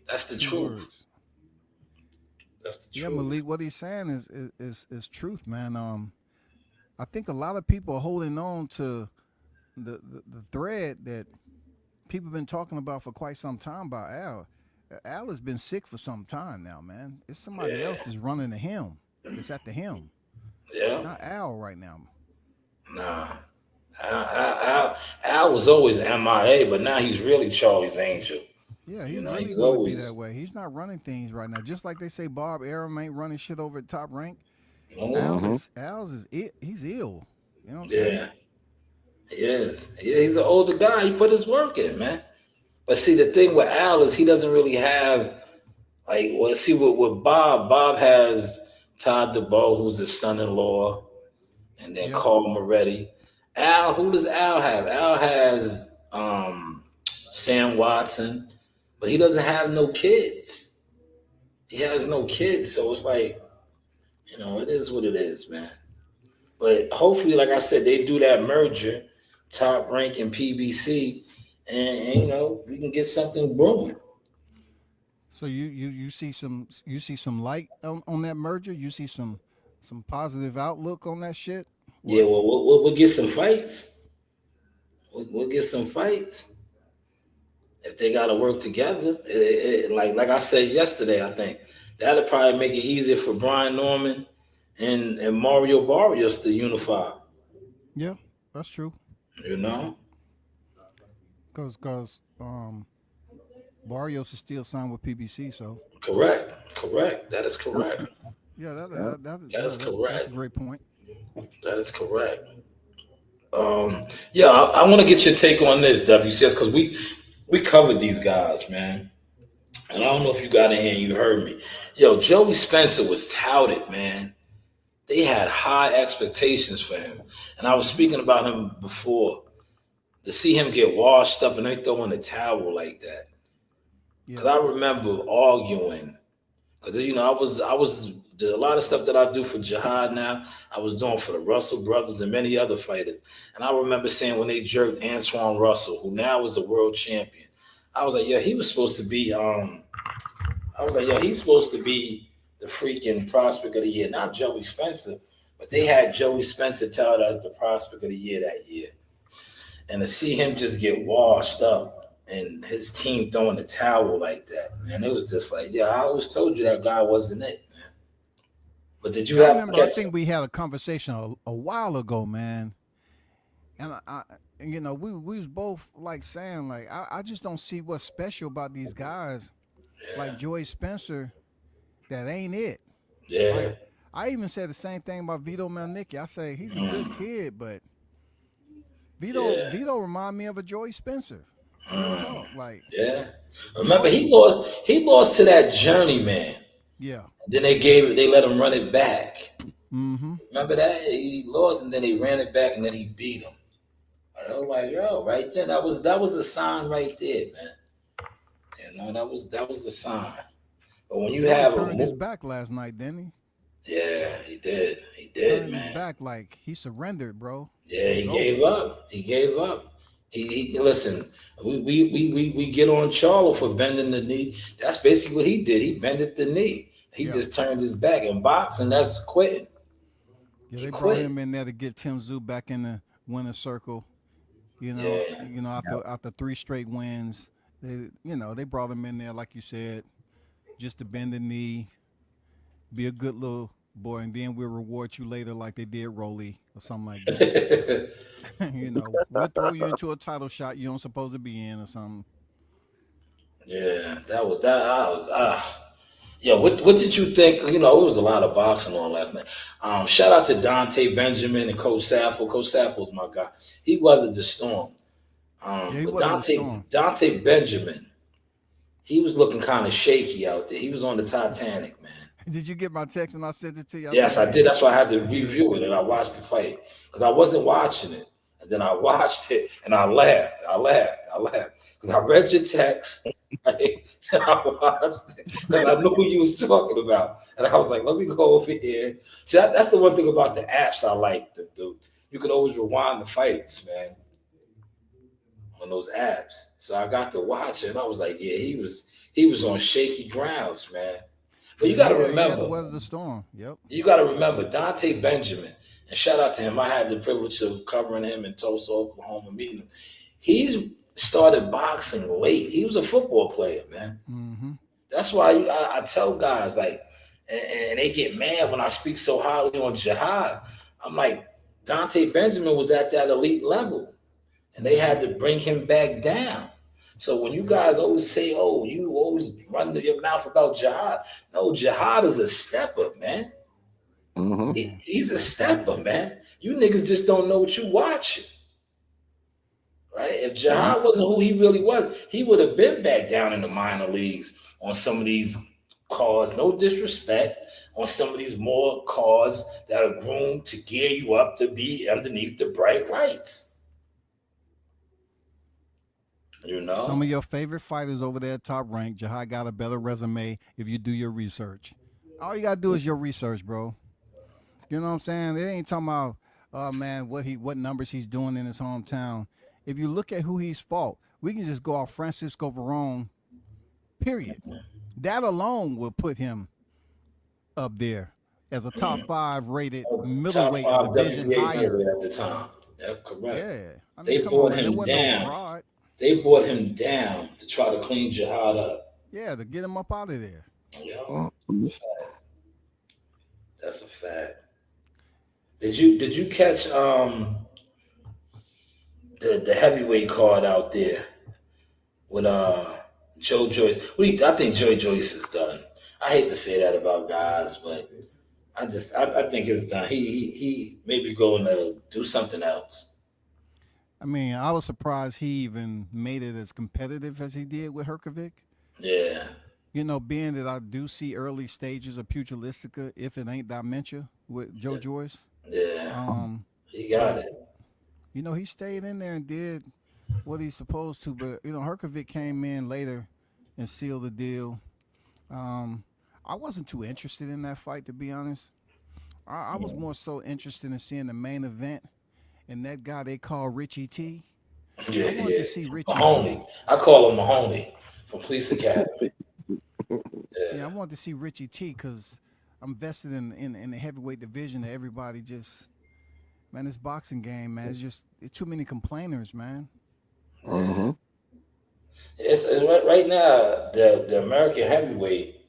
That's the Two truth. words. That's the Yeah, truth. Malik, what he's saying is truth, man. I think a lot of people are holding on to the thread that people been talking about for quite some time about Al. Al has been sick for some time now, man. It's somebody Yeah. else is running the him. It's at the him. It's Yeah. not Al right now. Nah. Al was always MIA, but now he's really Charlie's Angel. Yeah, You he's know, really he's going to be always. that way. He's not running things right now. Just like they say Bob Arum ain't running shit over at Top Rank. Oh, Al's is he's ill. You know what I'm saying? yeah, he is. Yeah, he's an older guy. He put his work in, man. But see, the thing with Al is he doesn't really have like. Well, see, with Bob, Bob has Todd DeBow, who's his son-in-law, and then Yep. Carl Moretti. Al, who does Al have? Al has Sam Watson, but he doesn't have no kids. He has no kids, so it's like it is what it is, man. But hopefully, like I said, they do that merger, Top Rank and PBC, and we can get something brewing. So you see some light on that merger. You see some positive outlook on that shit. Yeah, What? well, we'll get some fights. We'll get some fights if they got to work together. Like I said yesterday, I think that'll probably make it easier for Brian Norman and Mario Barrios to unify. Yeah, that's true. You know, Cause Barrios is still signed with PBC. So correct. That is correct. yeah, That is that's a correct. great point. That is correct. Yeah, I want to get your take on this, WCS, because we covered these guys, man. And I don't know if you got in here and you heard me. Yo, Joey Spencer was touted, man. They had high expectations for him. And I was speaking about him before. To see him get washed up and they throw in the towel like that. Because Yeah, I remember arguing. Because, I was a lot of stuff that I do for Jihad now, I was doing for the Russell brothers and many other fighters. And I remember saying when they jerked Antoine Russell, who now is a world champion, I was like, yeah, he was supposed to be I was like, yo, he's supposed to be the freaking prospect of the year, not Joey Spencer. But they yeah. had Joey Spencer touted as the prospect of the year that year. And to see him just get washed up and his team throwing the towel like that, man, it was just like, yeah, I always told you that guy wasn't it, man. But did you I have to remember. I catch him? think we had a conversation a while ago, man. And we was both like saying like I just don't see what's special about these guys Yeah, like Joey Spencer. That ain't it. yeah, Like I even said the same thing about Vito Melnicki. I say he's a good kid, but yeah, Vito remind me of a Joey Spencer. Real talk. Like yeah. Remember, Joey, he lost to that journeyman. yeah. Then they let him run it back. Mm-hmm. Remember that? He lost and then they ran it back and then he beat him. I I was like, yo, right there, that was a sign right there, man. You know, that was a sign. But when you Really have a turned his move, back last night, didn't he? yeah, he did, Turned his man. back like he surrendered, bro. It Yeah, was he over. gave up. He gave up. He listen. We get on Charlo for bending the knee. That's basically what he did. He bended the knee. He Yeah. just turned his back. In boxing, that's quitting. Yeah, He they brought quit. him in there to get Tim Zoo back in the winner's circle. Yeah, After three straight wins, they brought him in there like you said, just to bend the knee, be a good little boy, and then we'll reward you later like they did Rolly or something like that. We'll throw you into a title shot you don't supposed to be in or something. yeah. That was that. I was. Yeah. What did you think? You know, it was a lot of boxing on last night. Shout out to Dante Benjamin and Coach Saffel. Coach Saffel's my guy. He weathered the storm. Yeah, he But weathered the storm. Dante Benjamin, he was looking kind of shaky out there. He was on the Titanic, man. Did you get my text when I sent it to you? I Yes, said, I did. hey, That's why I had to yeah, review it and I watched the fight because I wasn't watching it. And then I watched it and I laughed. Because I read your text, right? And I watched it because I knew what you was talking about. And I was like, let me go over here. See, that's the one thing about the apps I like. You could always rewind the fights, man, on those apps. So I got to watch it and I was like, yeah, he was on shaky grounds, man. But you yeah, got to he had to remember, weather the storm. Yep. Dante Benjamin, and shout out to him. I had the privilege of covering him in Tulsa, Oklahoma, meeting him. He's started boxing late. He was a football player, man. Mm-hmm. That's why I tell guys like, and they get mad when I speak so highly on Jihad. I'm like, Dante Benjamin was at that elite level, and they had to bring him back down. So when you guys always say, "Oh, you always run your mouth about Jihad," no, Jihad is a stepper, man. Mm-hmm. Man. He's a stepper, man. You niggas just don't know what you watching, right? If Jihad wasn't who he really was, he would have been back down in the minor leagues on some of these cards. No disrespect, on some of these more cards that are groomed to gear you up to be underneath the bright lights. You know, Some of your favorite fighters over there, top rank, Jihad got a better resume if you do your research. All you gotta do is your research, bro. You know what I'm saying? They ain't talking about, oh man, what numbers he's doing in his hometown. If you look at who he's fought, we can just go off Francisco Varone. Period. That alone will put him up there as a top 5 rated top middleweight five division WBA higher. middleweight at the time. Yep, correct. Yeah, I mean, They come on, brought man. It him wasn't no down. fraud. They brought him down to try to clean Jihad up. Yeah, to get him up out of there. Yeah, that's a fact. That's a fact. Did you catch the heavyweight card out there with Joe Joyce? I think Joe Joyce is done. I hate to say that about guys, but I think it's done. He maybe going to do something else. I mean, I was surprised he even made it as competitive as he did with Herkovic. Yeah, Being that I do see early stages of pugilistica, if it ain't dementia with Joe Joyce. yeah, he got But, it. he stayed in there and did what he's supposed to. But, Herkovic came in later and sealed the deal. I wasn't too interested in that fight, to be honest. I was more so interested in seeing the main event and that guy they call Richie T. Yeah, I wanted yeah. to see Richie T. Mahoney. I call him Mahoney from Police Academy. Yeah, I wanted to see Richie T because I'm vested in the heavyweight division that everybody just, man, this boxing game, man, it's too many complainers, man. Mm-hmm. It's right now the American heavyweight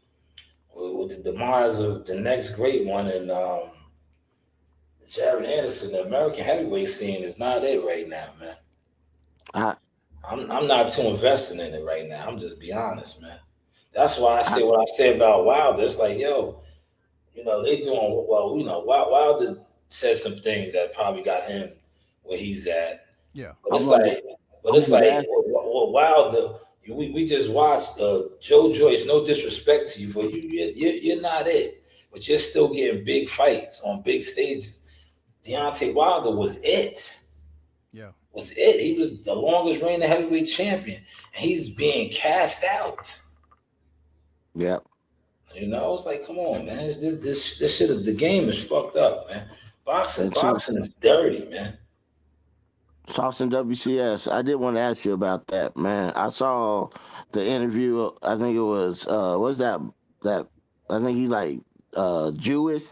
with the demise of the next great one and Jared Anderson. The American heavyweight scene is not it right now, man. I, I'm not too invested in it right now. I'm just be honest, man. That's why I say what I say about Wilder. It's like, yo, they doing well. Wilder said some things that probably got him where he's at. Yeah. But it's like, Wilder. We just watched Joe Joyce. No disrespect to you, but you're not it. But you're still getting big fights on big stages. Deontay Wilder was it. Yeah. was it. He was the longest reigning heavyweight champion, and he's being cast out. Yep. It's like, come on, man. This shit is the game is fucked up, man. Boxing, And so, boxing is dirty, man. Sauce and WCS, I did want to ask you about that, man. I saw the interview. I think it was what's that? I think he's like Jewish.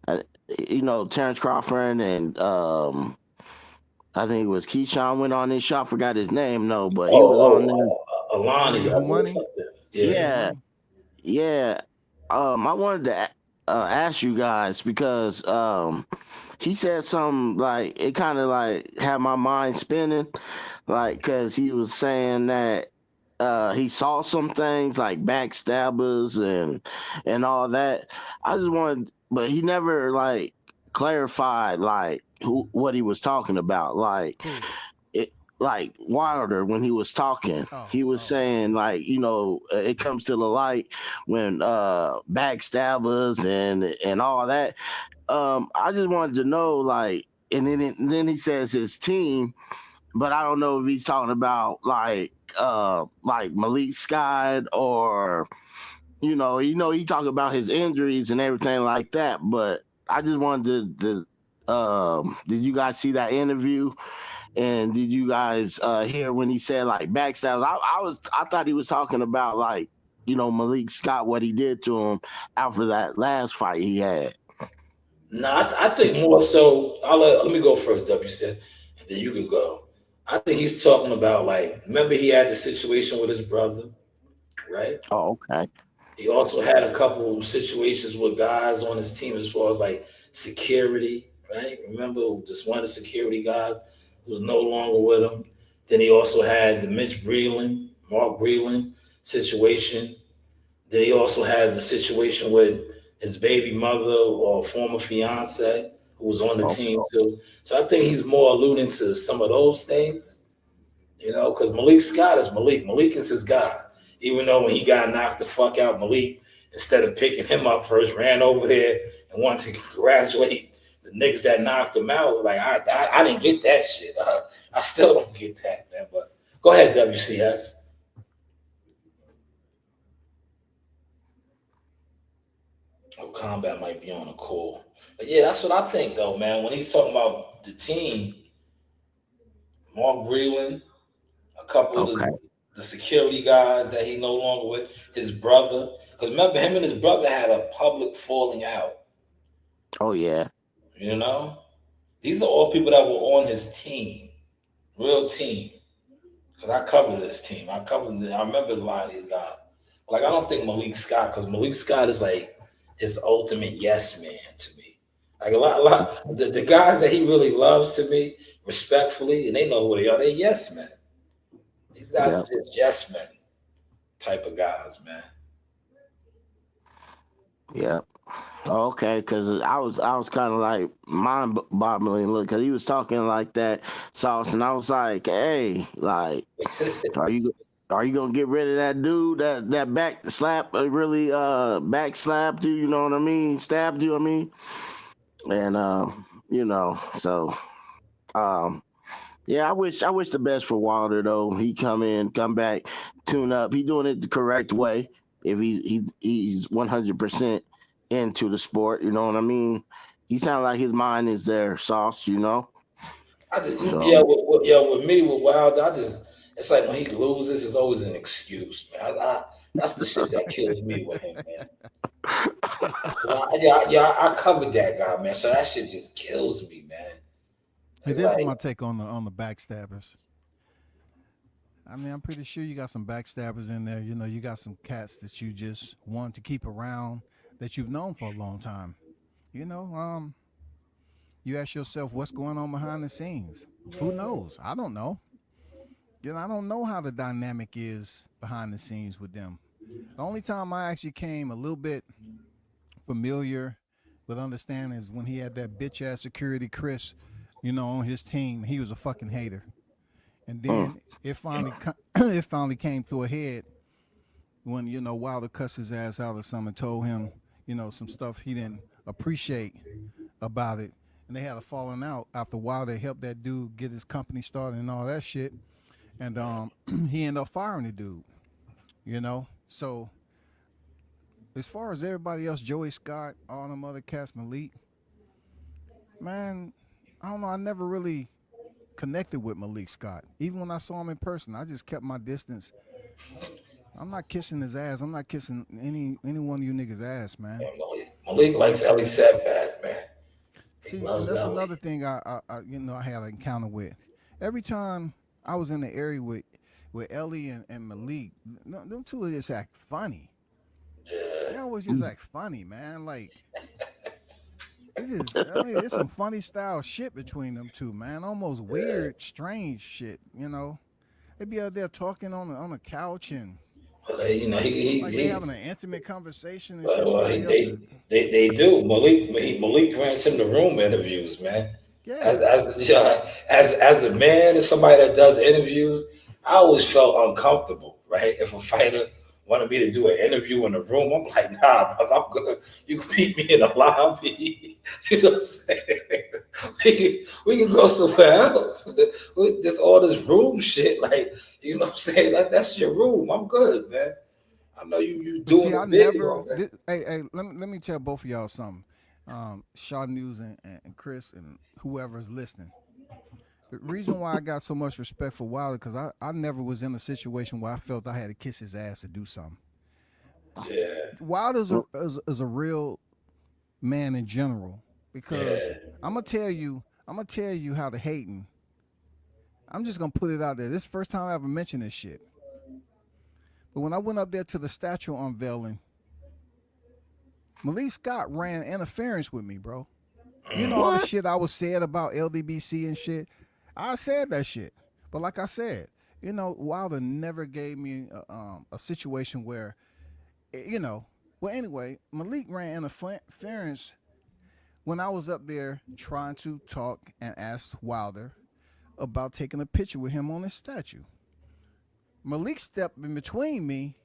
Uh, Terrence Crawford and I think it was Keyshawn went on this show. I forgot his name, no, but he was on there. Alani or Money. something. Yeah. Yeah, Yeah, money. yeah. I wanted to ask you guys because he said something like it kind of like had my mind spinning, like because he was saying that he saw some things like backstabbers and all that. I just wanted, but he never like clarified like who what he was talking about. Like Who? it, like Wilder when he was talking, Oh, he was oh, saying yeah. like it comes to the light when backstabbers and all that. I just wanted to know like, and then he says his team, but I don't know if he's talking about like Malik Scott or he talked about his injuries and everything like that. But I just wanted to did you guys see that interview? And did you guys hear when he said like backstab? I thought he was talking about like Malik Scott, what he did to him after that last fight he had. No, I think more so. Let me go first, W said, and then you could go. I think he's talking about like, remember he had the situation with his brother, right? Oh, okay, He also had a couple situations with guys on his team as far as like security, right? Remember just one of the security guys who's no longer with him. Then he also had the Mark Breland situation. Then he also has a situation with his baby mother or former fiance who was on the oh, team too. So I think he's more alluding to some of those things, because Malik Scott is Malik. Malik is his guy. Even though when he got knocked the fuck out, Malik, instead of picking him up first, ran over there and wanted to congratulate the niggas that knocked him out. Like, I didn't get that shit. I still don't get that, man. But go ahead, WCS. Oh, Combat might be on a call. But yeah, that's what I think, though, man. When he's talking about the team, Mark Breland, a couple of okay. the security guys that he no longer with, his brother. Because remember, him and his brother had a public falling out. Oh yeah, You know, these are all people that were on his team, real team. Because I covered this team. I remember a lot of these guys. Like I don't think Malik Scott, because Malik Scott is like his ultimate yes man to me. Like the guys that he really loves to me, respectfully, and they know who they are. They yes men. These guys yeah, are just yes men type of guys, man. yeah. Okay, because I was kind of like mind boggling look because he was talking like that sauce, and I was like, hey, like, are you are you gonna get rid of that dude that back slap really back slapped you? You know what I mean? Stabbed you. I mean, and so um yeah, I wish the best for Wilder though. He come back, tune up. He doing it the correct way. If he's 100% into the sport, you know what I mean. He sounds like his mind is there, sauce. Yeah, So with me with Wilder, it's like when he loses, it's always an excuse, man. That's the shit that kills me with him, man. I covered that guy, man. So that shit just kills me, man. Hey, It's this is like my take on the backstabbers. I mean, I'm pretty sure you got some backstabbers in there. You know, you got some cats that you just want to keep around that you've known for a long time. You know, you ask yourself what's going on behind the scenes. Who knows? I don't know. You know, I don't know how the dynamic is behind the scenes with them. The only time I actually came a little bit familiar with understanding is when he had that bitch ass security Chris, on his team. He was a fucking hater. And mm, then it finally came to a head when Wilder cussed his ass out or something and told him some stuff he didn't appreciate about it. and they had a falling out after a while. They helped that dude get his company started and all that shit, and he ended up firing the dude. You know, so as far as everybody else, Joey Scott, all them other cats, Malik, man, I don't know. I never really connected with Malik Scott. Even when I saw him in person, I just kept my distance. I'm not kissing his ass. I'm not kissing any one of you niggas' ass, man. Malik likes Ellie Setback, man. He See, and loves that's Ellie. another thing I had an encounter with. Every time I was in the area with Ellie and Malik, them two just act funny. They always just act funny, man. Like it's just, I mean, it's some funny style shit between them two, man. Almost weird, strange shit, you know. They be out there talking on the couch and But you know, like they having an intimate conversation and shit. well, Somebody else, they do. Malik grants him the room interviews, man. As yeah. as yeah, as a man and somebody that does interviews, I always felt uncomfortable, right? If a fighter wanted me to do an interview in a room, I'm like, nah, brother, I'm good. You can meet me in the lobby. You know what I'm saying? We can go somewhere else. This all this room shit, like, you know what I'm saying? Like, that's your room. I'm good, man. I know you But doing see, the I never. video, man. Hey, let me tell both of y'all something. Shanewz and Chris and whoever's listening. The reason why I got so much respect for Wilder because I never was in a situation where I felt I had to kiss his ass to do something. Yeah, Wilder's is a real man in general because yeah. I'm gonna tell you how the hating. I'm just gonna put it out there. This is the first time I ever mentioned this shit. But when I went up there to the statue unveiling, Malik Scott ran interference with me, bro. You know all the What? shit I was said about LDBC and shit. I said that shit, but like I said, you know, Wilder never gave me a situation where, you know. Well, anyway, Malik ran interference when I was up there trying to talk and ask Wilder about taking a picture with him on his statue. Malik stepped in between me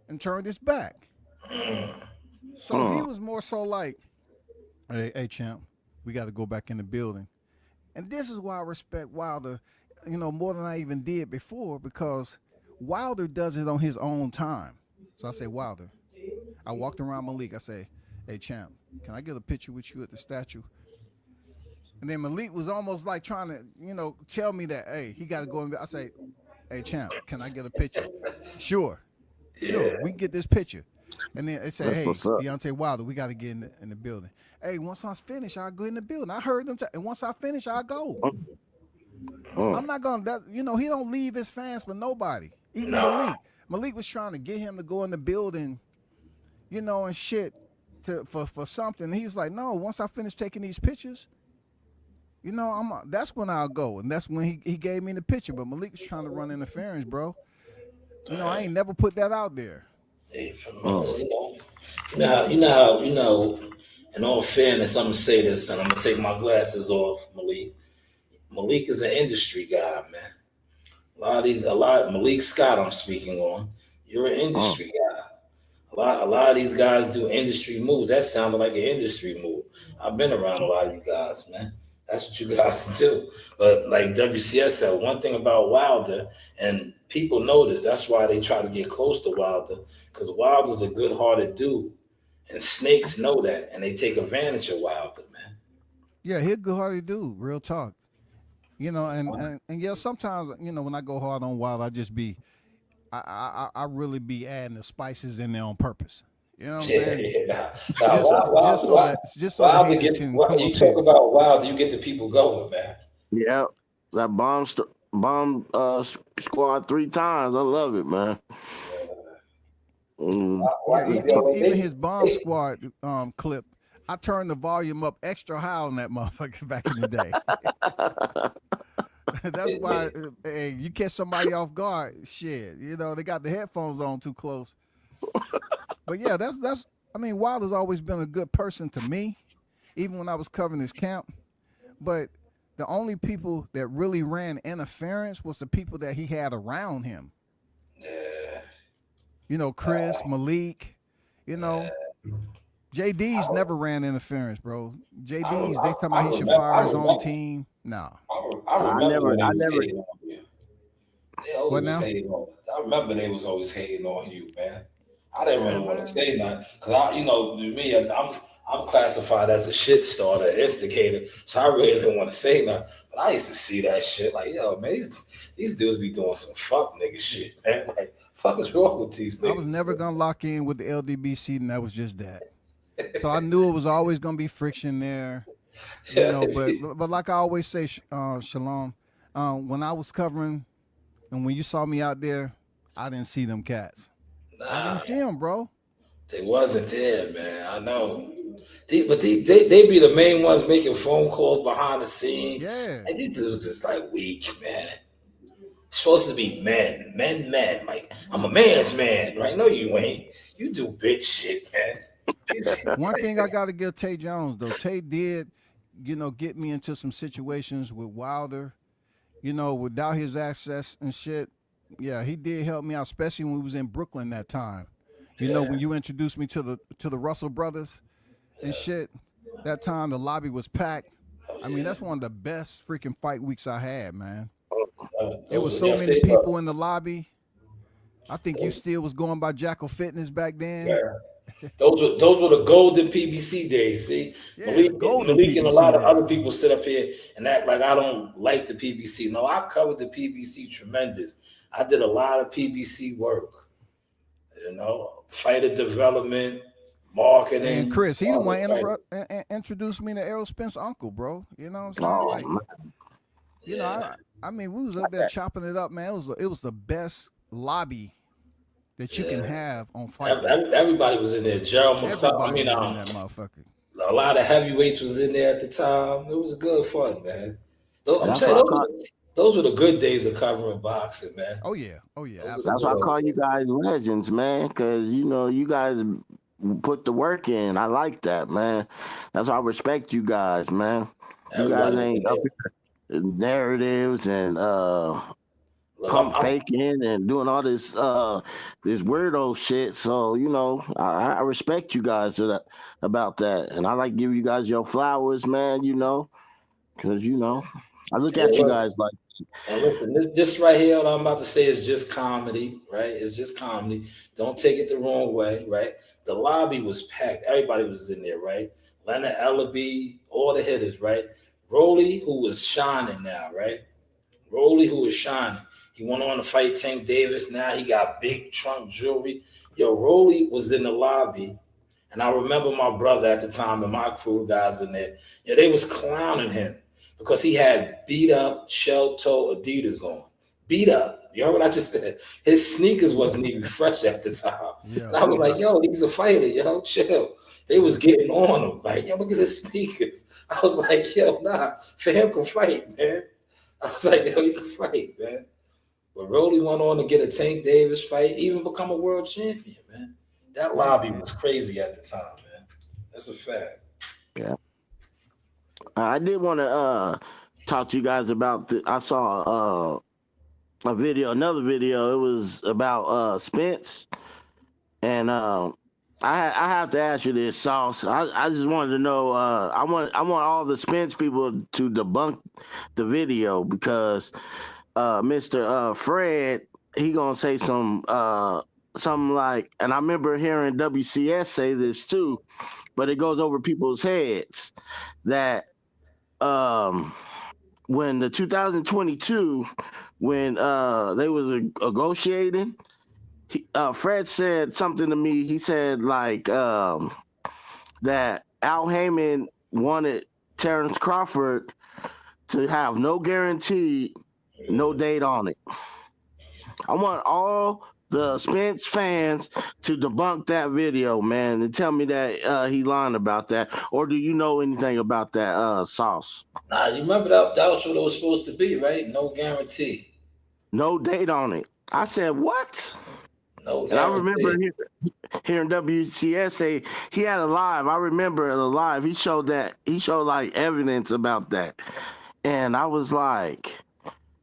and turned his back. So he Huh. was more so like, hey, champ, we got to go back in the building. And this is why I respect Wilder, you know, more than I even did before because Wilder does it on his own time. So I say, Wilder, I walked around Malik. I say, hey, champ, can I get a picture with you at the statue? And then Malik was almost like trying to, you know, tell me that, hey, he got to go in. I say, hey, champ, can I get a picture? Sure, we can get this picture. And then they say, That's hey, what's up. Deontay Wilder, we got to get in the building. Hey, once I finish, I'll go in the building. I heard them, and once I finish, I'll go. Huh. I'm not going to, you know, he don't leave his fans for nobody. Even Nah. Malik. Malik was trying to get him to go in the building, you know, and shit for something. And he's like, no, once I finish taking these pictures, you know, that's when I'll go. And that's when he gave me the picture. But Malik was trying to run interference, bro. You know, I ain't never put that out there. Hey, from, Huh. in all fairness, I'm gonna say this, and I'm gonna take my glasses off, Malik. Malik is an industry guy, man. Malik Scott, I'm speaking on. You're an Huh. industry guy. A lot of these guys do industry moves. That sounded like an industry move. I've been around a lot of you guys, man. That's what you guys do. But like WCS said, one thing about Wilder, and people know this, that's why they try to get close to Wilder, because Wilder's a good-hearted dude. And snakes know that, and they take advantage of Wilder, man. Yeah, he a good hearted dude, real talk. You know, and yeah, sometimes, you know, when I go hard on Wild, I just be I really be adding the spices in there on purpose. You know what I'm Yeah, saying? yeah. Now, Just so the Wilder haters gets, can come you up talk here. about Wilder, you get the people going, man. Yeah. That bomb squad 3 times. I love it, man. Mm, Yeah, Wilder, even his bomb squad clip, I turned the volume up extra high on that motherfucker back in the day. That's why hey, you catch somebody off guard, shit. You know, they got the headphones on too close. But yeah, that's I mean, Wilder's always been a good person to me, even when I was covering his camp. But the only people that really ran interference was the people that he had around him. yeah. You know, Chris, Malik, you know, JD's never ran interference, bro. JD's they talking I about he should remember, fire his own team. Nah. I I remember never, when they I was never. hating on you. They always What was now? hating on. I remember they was always hating on you, man. I didn't Yeah, really want to man. say nothing because me, I'm classified as a shit starter, instigator, so I really didn't want to say nothing. But I used to see that shit like, yo, man, these dudes be doing some fuck nigga shit, man. Like, fuck is wrong with these I was niggas? never gonna lock in with the LDBC, and that was just that. So I knew it was always gonna be friction there, you know. But like I always say, Shalom, when I was covering and when you saw me out there, I didn't see them cats. I didn't Nah, see them, bro. they wasn't there, man. I know. They be the main ones making phone calls behind the scene. Yeah. And these dudes just like weak, man. Supposed to be men. Like, I'm a man's man, right? No, you ain't. You do bitch shit, man. One thing I got to give Tay Jones though, Tay did, get me into some situations with Wilder, without his access and shit. Yeah, he did help me out, especially when we was in Brooklyn that time. Yeah, When you introduced me to the Russell brothers and shit. That time the lobby was packed. I mean, that's one of the best freaking fight weeks I had, man. It was so yeah, many say, people in the lobby. I think you still was going by Jackal Fitness back then. yeah. Those were the golden PBC days. See, Yeah, the golden Malik and a PBC lot of other days. people sit up here and act like I don't like the PBC. No, I covered the PBC tremendous. I did a lot of PBC work. Fighter development, And marketing, Chris, he the all one the fighters. introduced me to Errol Spence' uncle, bro. You know what I'm saying? Oh Like, man, Yeah, I mean, we was up there chopping it up, man. It was the best lobby that you can yeah. have on Fight Week. Everybody was in there. Gerald McClellan. Everybody was in that motherfucker. A lot of heavyweights was in there at the time. It was good fun, man. I'm that's telling why I you, call. those were the good days of covering boxing, man. Oh yeah, Those were the That's why good I absolutely. old call you days. guys legends, man. Because you guys put the work in. I like that, man. That's why I respect you guys, man. You guys Everybody was in ain't up there. here narratives and Look, pump faking and doing all this weirdo shit. So I respect you guys about that, and I like give you guys your flowers, man. Because I look yeah, at you look, guys like and listen, this right here, what I'm about to say is just comedy, right? It's just comedy. Don't take it the wrong way, right? The lobby was packed. Everybody was in there, right? Leonard Ellaby, all the hitters, right? Rolly, who was shining now, right? Rolly, who is shining. He went on to fight Tank Davis. Now he got big trunk jewelry. Yo, Rolly was in the lobby, and I remember my brother at the time and my crew guys in there. Yeah, they was clowning him because he had beat up shell toe Adidas on. Beat up. You heard what I just said? His sneakers wasn't even fresh at the time. Yeah, And I was like, yeah, yo, he's a fighter, chill. They was yeah. getting on him. Like, yo, look at his sneakers. I was like, yo, nah, fam can fight, man. I was like, yo, you can fight, man. But Rolly went on to get a Tank Davis fight, even become a world champion, man. That Yeah, lobby man. was crazy at the time, man. That's a fact. yeah. I did want to talk to you guys about I saw another video. It was about Spence, and I have to ask you this, Sauce. I just wanted to know. I want all the Spence people to debunk the video because Mr. Fred, he gonna say something like, and I remember hearing WCS say this too, but it goes over people's heads that um when the 2022 when they was negotiating, Fred said something to me. He said like that Al Heyman wanted Terrence Crawford to have no guarantee, no date on it. I want all the Spence fans to debunk that video, man, and tell me that he lying about that. Or do you know anything about that, Sauce? Nah, you remember that was what it was supposed to be, right? No guarantee. No date on it. I said, what? No And I remember guarantee. hearing WCS say he had a live. I remember a live. He showed like evidence about that. And I was like,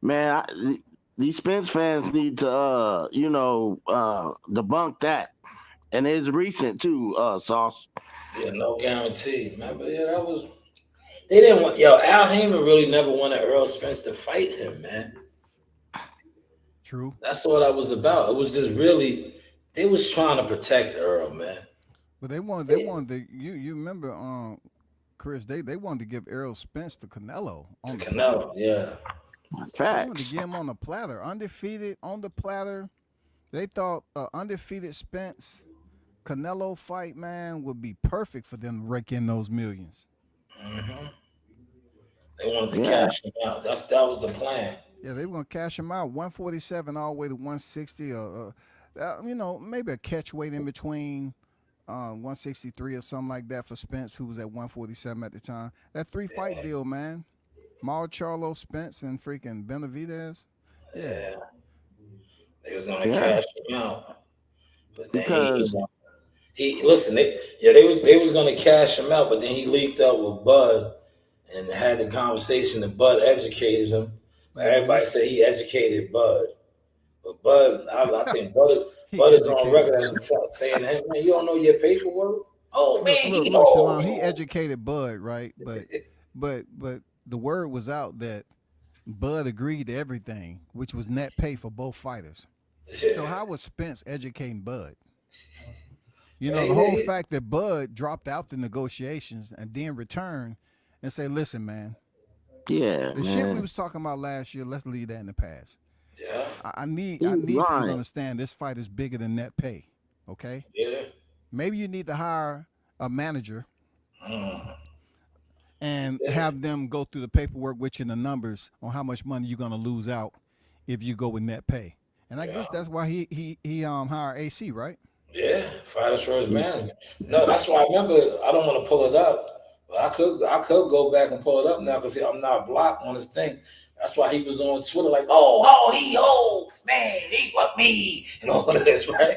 man, these Spence fans need to, debunk that. and it's recent too. Sauce. Yeah, no guarantee. Remember, yeah, that was they didn't want Al Heyman really never wanted Earl Spence to fight him, man. True. That's what I was about. It was just really they was trying to protect Earl, man. But they They, wanted to, you remember Chris, they wanted to give Errol Spence to Canelo to on the platter. Canelo, yeah. They wanted to Facts. get him on the platter, undefeated on the platter. They thought undefeated Spence Canelo fight, man, would be perfect for them to rake in those millions. Hmm. They wanted to Yeah. cash him out. That was the plan. Yeah, they were gonna cash him out 147 all the way to 160, maybe a catch weight in between 163 or something like that for Spence, who was at 147 at the time. That three fight deal, man. Maul Charlo, Spence, and freaking Benavidez. Yeah, Yeah, they was gonna Yeah. cash him out, but then Because he listen. They was gonna cash him out, but then he leaked up with Bud and had the conversation. And Bud educated him. mm-hmm. Everybody said he educated Bud, but Bud, I think He Bud is on educated record as Bud. saying, "Hey man, you don't know your paperwork." Oh man, Look, Shalom. He educated Bud, right? But the word was out that Bud agreed to everything, which was net pay for both fighters. So yeah, how was Spence educating Bud? man, The whole fact that Bud dropped out the negotiations and then returned and say, "Listen, man, yeah, the shit we man, was talking about last year, let's leave that in the past. yeah, he I was need for you to lying. understand this fight is bigger than net pay. Okay? yeah. Maybe you need to hire a manager Mm, and yeah, have them go through the paperwork with you and the numbers on how much money you're gonna lose out if you go with net pay." And I yeah. guess that's why he hired AC, right? Yeah, fighters first management. No, that's why I remember. I don't want to pull it up, but I could go back and pull it up now because I'm not blocked on his thing. That's why he was on Twitter like, man, he fucked me and all of this, right?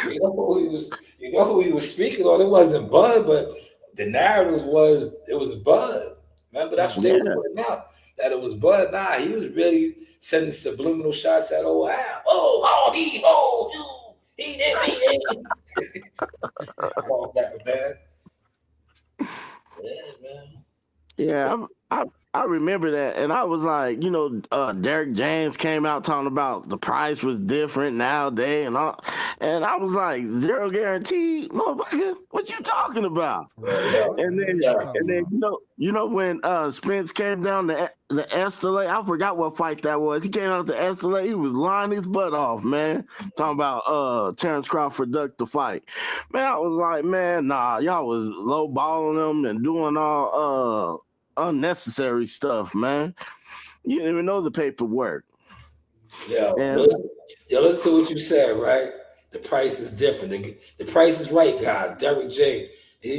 You know who he was speaking on. It wasn't Bud, but the narrative was it was Bud. Remember, that's what they was Yeah, putting out. That it was Bud. Nah, he was really sending subliminal shots at old Al. He did. All that, man. Yeah, man. yeah. I remember that, and I was like, Derek James came out talking about the price was different nowadays, and I was like, zero guarantee, motherfucker. What you talking about? For Yeah, real. yeah, What the And hell then, you yeah, talking and then about? when Spence came down the Escalade, I forgot what fight that was. He came out the Escalade, he was lying his butt off, man. Talking about Terrence Crawford ducked the fight. Man, I was like, man, nah, y'all was low balling them and doing all unnecessary stuff, man. You didn't even know the paperwork. yeah. And Listen to what you said, right? The price is different. The price is right, God. Derek J.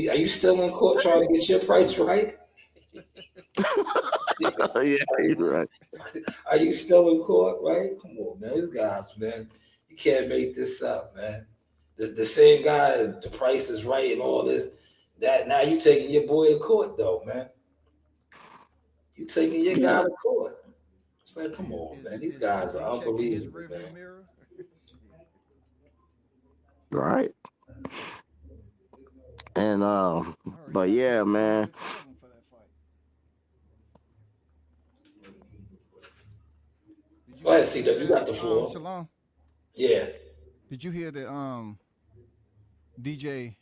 Are you still in court trying to get your price right? yeah, you're right. Are you still in court, right? Come on, man. These guys, man. You can't make this up, man. The same guy, the price is right and all this. That now you taking your boy to court though, man. You taking your Yeah, guy to court. It's like, come Is on, is man. These is is guys he are checking his unbelievable, rearview man. mirror? Shit. right. And I heard he but got yeah, paid man. 200,000 for that fight. Did you Go ahead, hear CW. You got the floor. Shalom? Yeah. Did you hear that DJ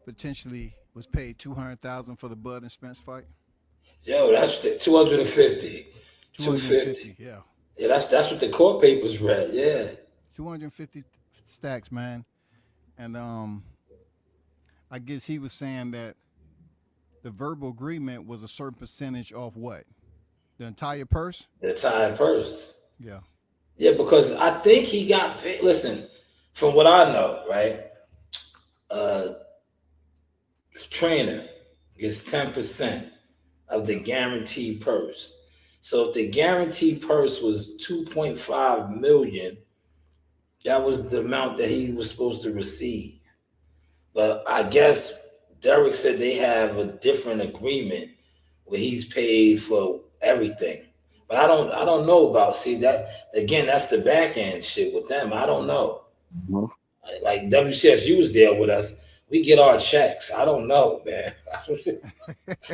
potentially was paid 200,000 for the Bud and Spence fight? Yo, that's the 250. 250. 250, yeah. Yeah, that's what the court papers read. Yeah. 250 stacks, man. And I guess he was saying that the verbal agreement was a certain percentage of what? The entire purse? The time purse. Yeah. Yeah, because I think he got paid. Listen, from what I know, right? Uh trainer gets 10% of the guaranteed purse. So if the guaranteed purse was 2.5 million, that was the amount that he was supposed to receive. But I guess Derek said they have a different agreement where he's paid for everything. But I don't know about, see that again, that's the back end shit with them. I don't know. Mhm. Like WCS, you was there with us. We get our checks. I don't know, man.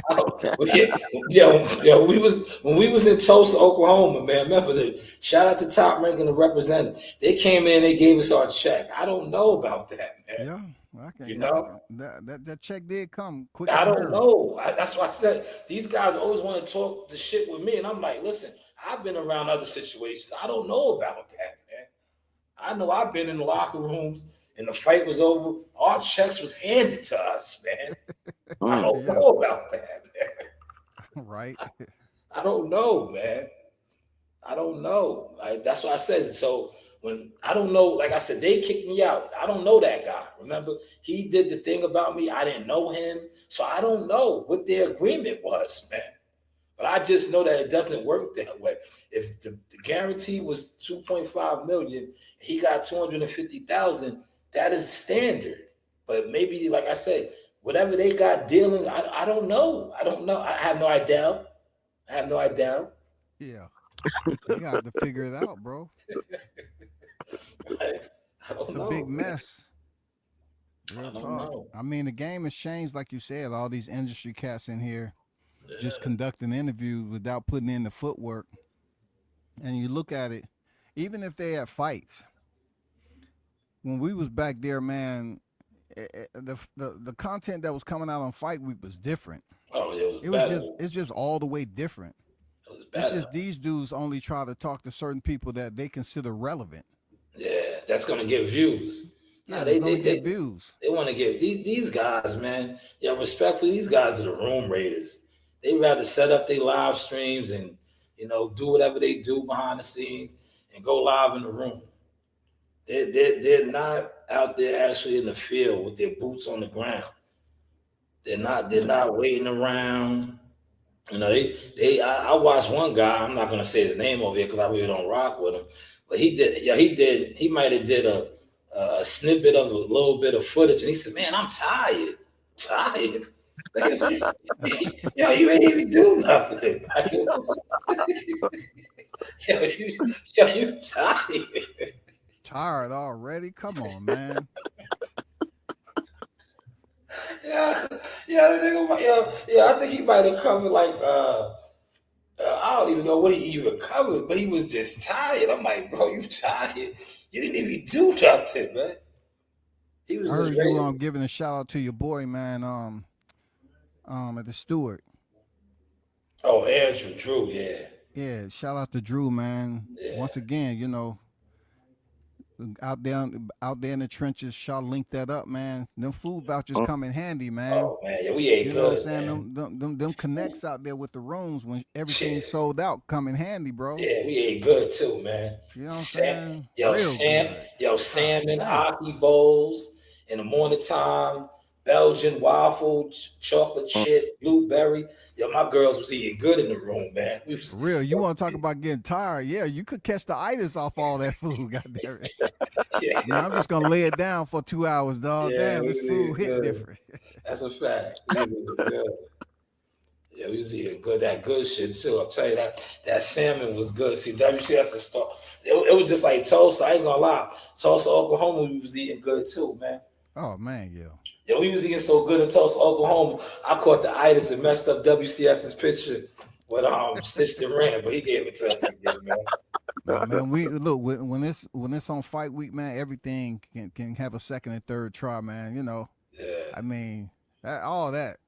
I don't, we was when we was in Tulsa, Oklahoma, man. Remember the shout out to Top Rank and the representative. They came in, they gave us our check. I don't know about that, man. Yeah, I You can. I know, can. That check did come quick as I a don't hurry. know. That's why I said these guys always want to talk the shit with me, and I'm like, listen, I've been around other situations. I don't know about that, man. I know I've been in the locker rooms and the fight was over. Our checks was handed to us, man. I Mm. don't Yeah, know about that, man. right. I don't know, man. I don't know. Like that's what I said. So when I don't know, like I said, they kicked me out. I don't know that guy. Remember, he did the thing about me. I didn't know him, so I don't know what their agreement was, man. But I just know that it doesn't work that way. If the guarantee was 2.5 million, he got 250,000. That is standard. But maybe, like I said, whatever they got dealing, I don't know. I don't know. I have no idea. I have no idea. Yeah, they got to figure it out, bro. I don't It's a big know, man. mess. Real I don't talk. know. I mean, the game has changed, like you said. All these industry cats in here just Yeah. conducting interviews without putting in the footwork. And you look at it, even if they had fights, when we was back there, man, the content that was coming out on Fight Week was different. Oh, it was It was better. just it's just all the way different. It was It's better. just these dudes only try to talk to certain people that they consider relevant. Yeah, that's gonna get views. Nah, Yeah, they're they gonna they get they views. they want to give these guys, man. Yeah, respectfully, these guys are the room raiders. They rather set up their live streams and do whatever they do behind the scenes and go live in the room. They're not out there actually in the field with their boots on the ground. They're not waiting around. I watched one guy. I'm not gonna say his name over here because I really don't rock with him. But he did. Yeah, he did. He might have did a snippet of a little bit of footage, and he said, "Man, I'm tired. Tired. Yo, you ain't even do nothing. You tired." Tired already? Come on, man. Yeah, yeah, the nigga, yeah. I think he might have covered like I don't even know what he even covered, but he was just tired. I'm like, bro, you tired? You didn't even do nothing, man. He I was just heard you ready. giving a shout out to your boy, man, at the Stewart. Oh, Andrew, Drew, yeah, Yeah, shout out to Drew, man. yeah, Once again, out there in the trenches, Shaw linked that up, man. Them food vouchers Mm. come in handy, man. oh man, yeah, we ate You know what I'm good, saying? man. Them connects out there with the rooms when Yeah, everything's sold out come in handy, bro. yeah, we ate good too, man. You know what I'm Sam, saying? yo, Real Sam, good. yo, God salmon, damn. aki bowls in the morning time. Belgian waffle, chocolate Mm. chip, blueberry. Yo, my girls was eating good in the room, man. We For was, real. You want to talk about getting tired? Yeah, you could catch the itis off all that food. God damn it. yeah, Man, I'm just gonna lay it down for 2 hours, dog. yeah, Damn, we this was food eating hit good. different. That's a fact. We was eating good. Yeah, we was eating good. That good shit too. I'll tell you that salmon was good. See, WCS is start. It was just like Tulsa. I ain't gonna lie. Tulsa, Oklahoma, we was eating good too, man. Oh man, yeah. Yeah, we was eating so good in Tulsa, Oklahoma. I caught the itis and messed up WCS's picture with Stitch the Ram, but he gave it to us again, man. Nah, man. We look when it's on fight week, man. Everything can have a second and third try, man. Yeah. I mean, all that.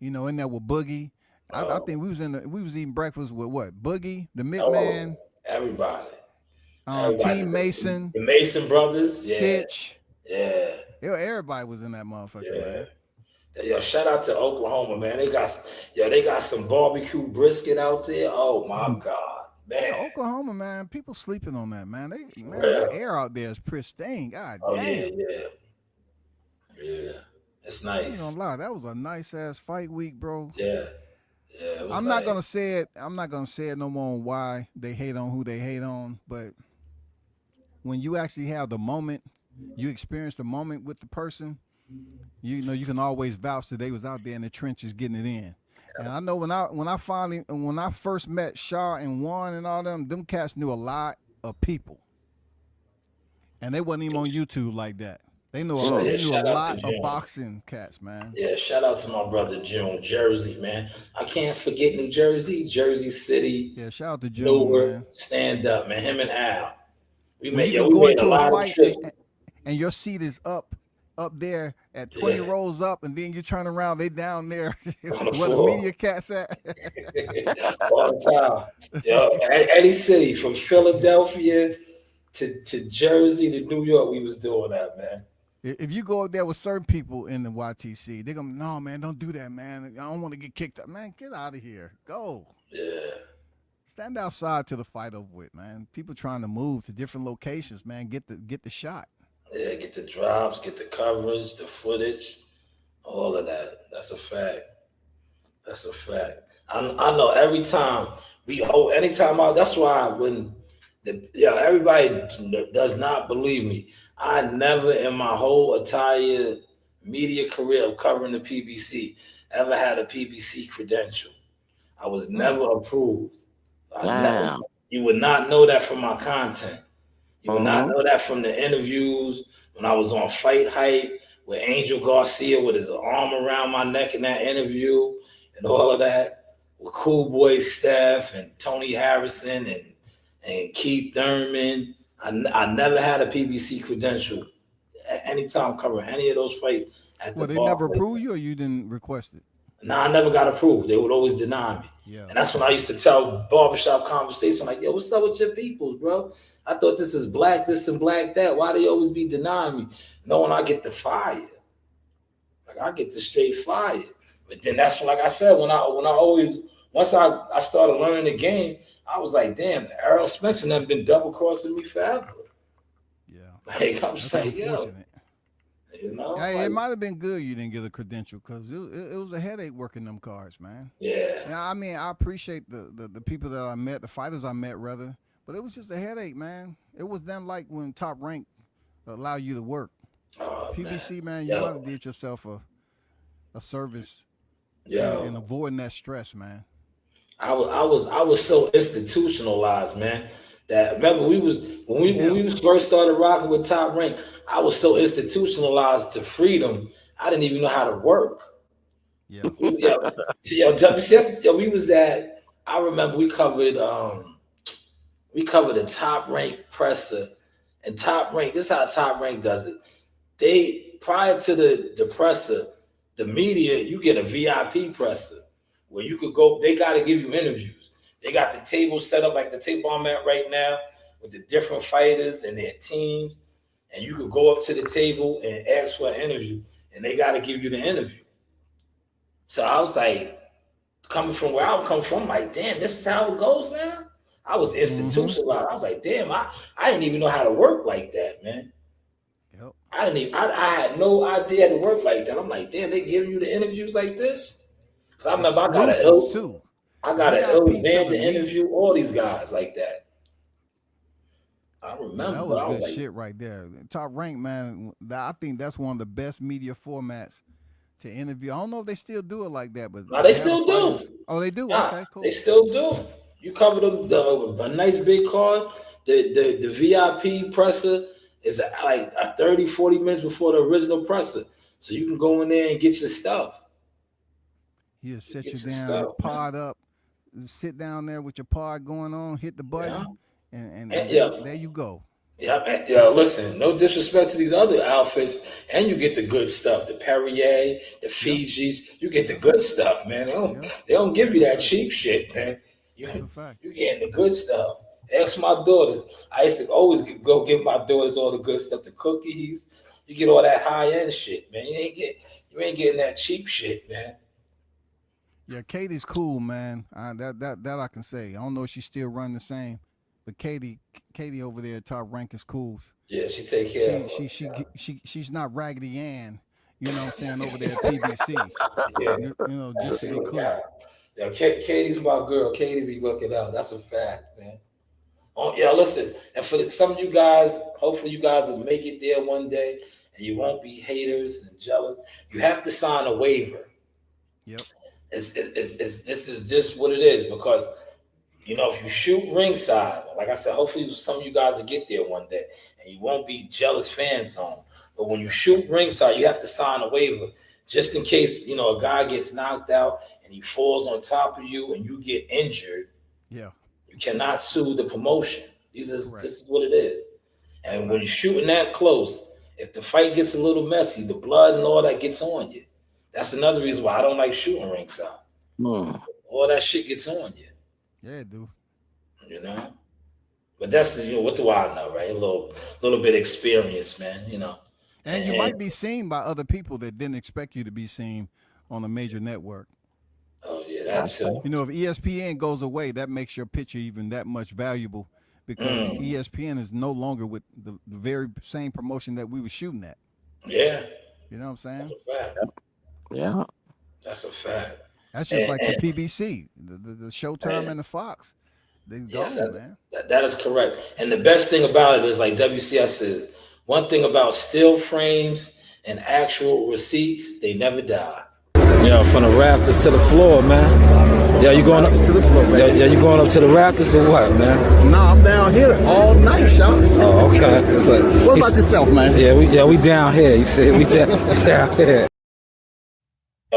In there with Boogie. I Oh, think we was eating breakfast with what? Boogie, the oh, Mitman, everybody. Everybody. Team Mason, The Mason brothers. Yeah, Stitch. yeah, Everybody was in that motherfucker, yeah. man. Yo, shout out to Oklahoma, man. They got some barbecue brisket out there. Oh my God, Yeah, man. Oklahoma, man. People sleeping on that, man. That Real. air out there is pristine. God Oh yeah, damn. yeah, yeah. It's I ain't gonna nice. lie, that was a nice ass fight week, bro. Yeah, yeah. It was I'm not nice. gonna say it. I'm not gonna say it no more on why they hate on who they hate on. But when you actually have the moment, you experience the moment with the person. You can always vouch that they was out there in the trenches getting it in. And I know when I first met Shaw and Juan and all them cats knew a lot of people, and they wasn't even on YouTube like that. Yeah, They knew a shout out to lot of June. boxing cats, man. Yeah, shout out to my brother June, Jersey, man. I can't forget New Jersey, Jersey City, Yeah, shout out to June, Newark. man. Stand up, man. Him and Al. When you can We go made a into a lot of fight trips. and your seat is up there at 20 Yeah, rows up, and then you turn around, they down there on the where the floor. media cats at. All the time. Yo, any city from Philadelphia to Jersey to New York, we was doing that, man. If you go up there with certain people in the YTC, they're gonna no man, don't do that, man. I don't want to get kicked up. Man, get out of here. Go. Yeah, Stand outside till the fight over with, man. People trying to move to different locations, man. Get the shot. yeah. Get the drops, get the coverage, the footage, all of that. That's a fact. That's a fact. I know every time anytime that's why when everybody does not believe me. I never in my whole entire media career of covering the PBC ever had a PBC credential. I was Mm. never approved. I never. Damn. You would not know that from my content. You would not Uh-huh. know that from the interviews when I was on Fight Hype with Angel Garcia with his arm around my neck in that interview and all of that with Cool Boy Steph and Tony Harrison and Keith Thurman. I never had a PBC credential at any time covering any of those fights at the Well, they never Barclays. approved you, or you didn't request it. Nah, I never got approved. They would always deny me. Yeah. And that's when I used to tell barbershop conversation, like, yo, what's up with your peoples, bro? I thought this is black, this and black, that. Why they always be denying me? Knowing I get the fire. Like I get the straight fire. But then that's like I said, when I always once I started learning the game, I was like, damn, Errol Spence and them been double crossing me forever. Yeah. Like I'm That's saying, yo, unfortunate. like, It might have been good you didn't get a credential because it was a headache working them cards, man. yeah. Yeah, I mean, I appreciate the people that I met, the fighters I met, rather, but it was just a headache, man. It was then like when Top Rank allow you to work. Oh, PBC, man, you Yo. might have did yourself a service Yo. and avoiding that stress, man. I was so institutionalized, man. That remember when we was first started rocking with Top Rank, I was so institutionalized to freedom. I didn't even know how to work. Yeah. WCS, we was at. I remember we covered the Top Rank presser and Top Rank. This is how Top Rank does it. They prior to the presser, the media, you get a VIP presser where you could go. They got to give you interviews. They got the table set up like the table I'm at right now with the different fighters and their teams, and you could go up to the table and ask for an interview, and they got to give you the interview. So I was like, coming from where I would come from, I'm like, damn, this is how it goes now. I was institutionalized. I was like, damn, I didn't even know how to work like that, man. Yep. I had no idea how to work like that. I'm like, damn, they giving you the interviews like this? Because I remember Exclusives too. I got an VIPs Xander of the interview, all these guys like that. I remember. That was I was good like, shit right there. Top Rank, man. I think that's one of the best media formats to interview. I don't know if they still do it like that, but no, they have still the fighters- do. Oh, they do. Nah, Okay, cool. they still do. You cover a nice big card. The VIP presser is like 30, 40 minutes before the original presser. So you can go in there and get your stuff. He'll set Get you your down, stuff, pod up, sit down there with your pod going on, hit the button, and Yeah. there you go. Yeah, listen, no disrespect to these other outfits, and you get the good stuff, the Perrier, the Fijis, you get the good stuff, man. They don't give you that cheap shit, man. You That's a fact. getting the good stuff. Ask my daughters. I used to always go give my daughters all the good stuff, the cookies. You get all that high end shit, man. You ain't getting that cheap shit, man. Yeah, Katie's cool, man. That I can say. I don't know if she's still running the same, but Katie over there at Top Rank is cool. Yeah, she take care of her. She's not Raggedy Ann. You know what I'm saying, over there at PBC. Yeah. You know, just to be clear. Yeah, Katie's my girl. Katie be looking out. That's a fact, man. Oh yeah, listen. And for some of you guys, hopefully you guys will make it there one day, and you won't be haters and jealous. You have to sign a waiver. Yep. this is just what it is because if you shoot ringside, like I said, hopefully some of you guys will get there one day and you won't be jealous fan zone. But when you shoot ringside, you have to sign a waiver just in case, a guy gets knocked out and he falls on top of you and you get injured. Yeah. You cannot sue the promotion. This is what it is. And when you're shooting that close, if the fight gets a little messy, the blood and all that gets on you. That's another reason why I don't like shooting ringside. All that shit gets on you. Yeah, it do. But that's what do I know, right? A little bit of experience, man. And you might be seen by other people that didn't expect you to be seen on a major network. Oh yeah, that's it. If ESPN goes away, that makes your picture even that much valuable because ESPN is no longer with the very same promotion that we were shooting at. Yeah. You know what I'm saying? That's a fact. Yeah. That's a fact. That's just like the PBC, the Showtime and the Fox. They go, man. That is correct. And the best thing about it is, like WCS says, one thing about still frames and actual receipts, they never die. From the rafters to the floor, man. Yeah, you going up to the floor, man. Yeah, you going up to the rafters or what, man? No, I'm down here all night, Sean. Oh, okay. What about yourself, man? Yeah, we down here. You see, we down here.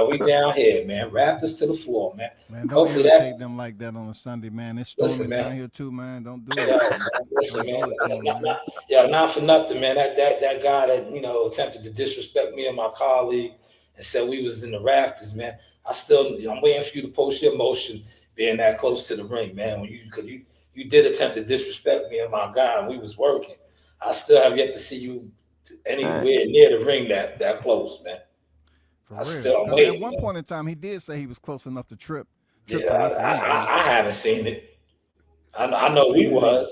We down here, man. Rafters to the floor, man. Man, don't irritate them like that on a Sunday, man. It's storming down here too, man. Don't do it. Listen, man. Not for nothing, man. That guy that attempted to disrespect me and my colleague and said we was in the rafters, man. I'm waiting for you to post your motion being that close to the ring, man. Because you did attempt to disrespect me and my guy, and we was working. I still have yet to see you anywhere near the ring that close, man. At one point in time, he did say he was close enough to trip. I haven't seen it. I know he was.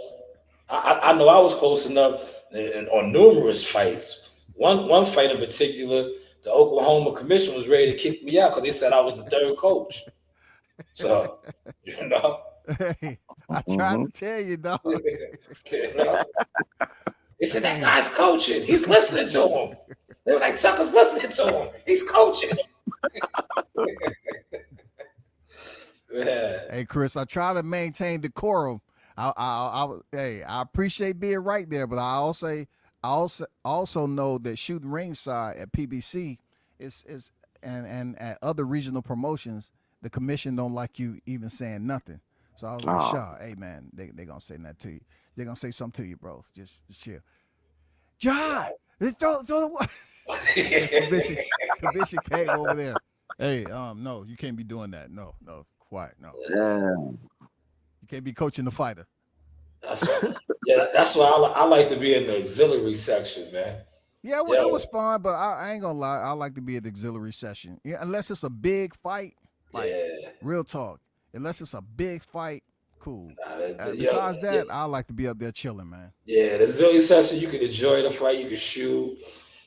I know I was close enough on numerous fights. One fight in particular, the Oklahoma Commission was ready to kick me out because they said I was the third coach. So, Hey, I tried to tell you, dog. They said that guy's coaching. He's listening to him. They were like, Tucker's listening to him. He's coaching. Hey, Chris, I try to maintain decorum. I appreciate being right there, but I also know that shooting ringside at PBC is and at other regional promotions, the commission don't like you even saying nothing. So I was like, Shaw, hey man, they gonna say that to you. They're gonna say something to you, bro. Just chill. John, commission came over there. Hey, no, you can't be doing that. No, quiet, no. You can't be coaching the fighter. That's why I like to be in the auxiliary section, man. Yeah, it was fun, but I ain't gonna lie. I like to be at the auxiliary session. Yeah, unless it's a big fight, real talk. Unless it's a big fight, cool. Besides that, I like to be up there chilling, man. Yeah, the auxiliary session, you can enjoy the fight, you can shoot.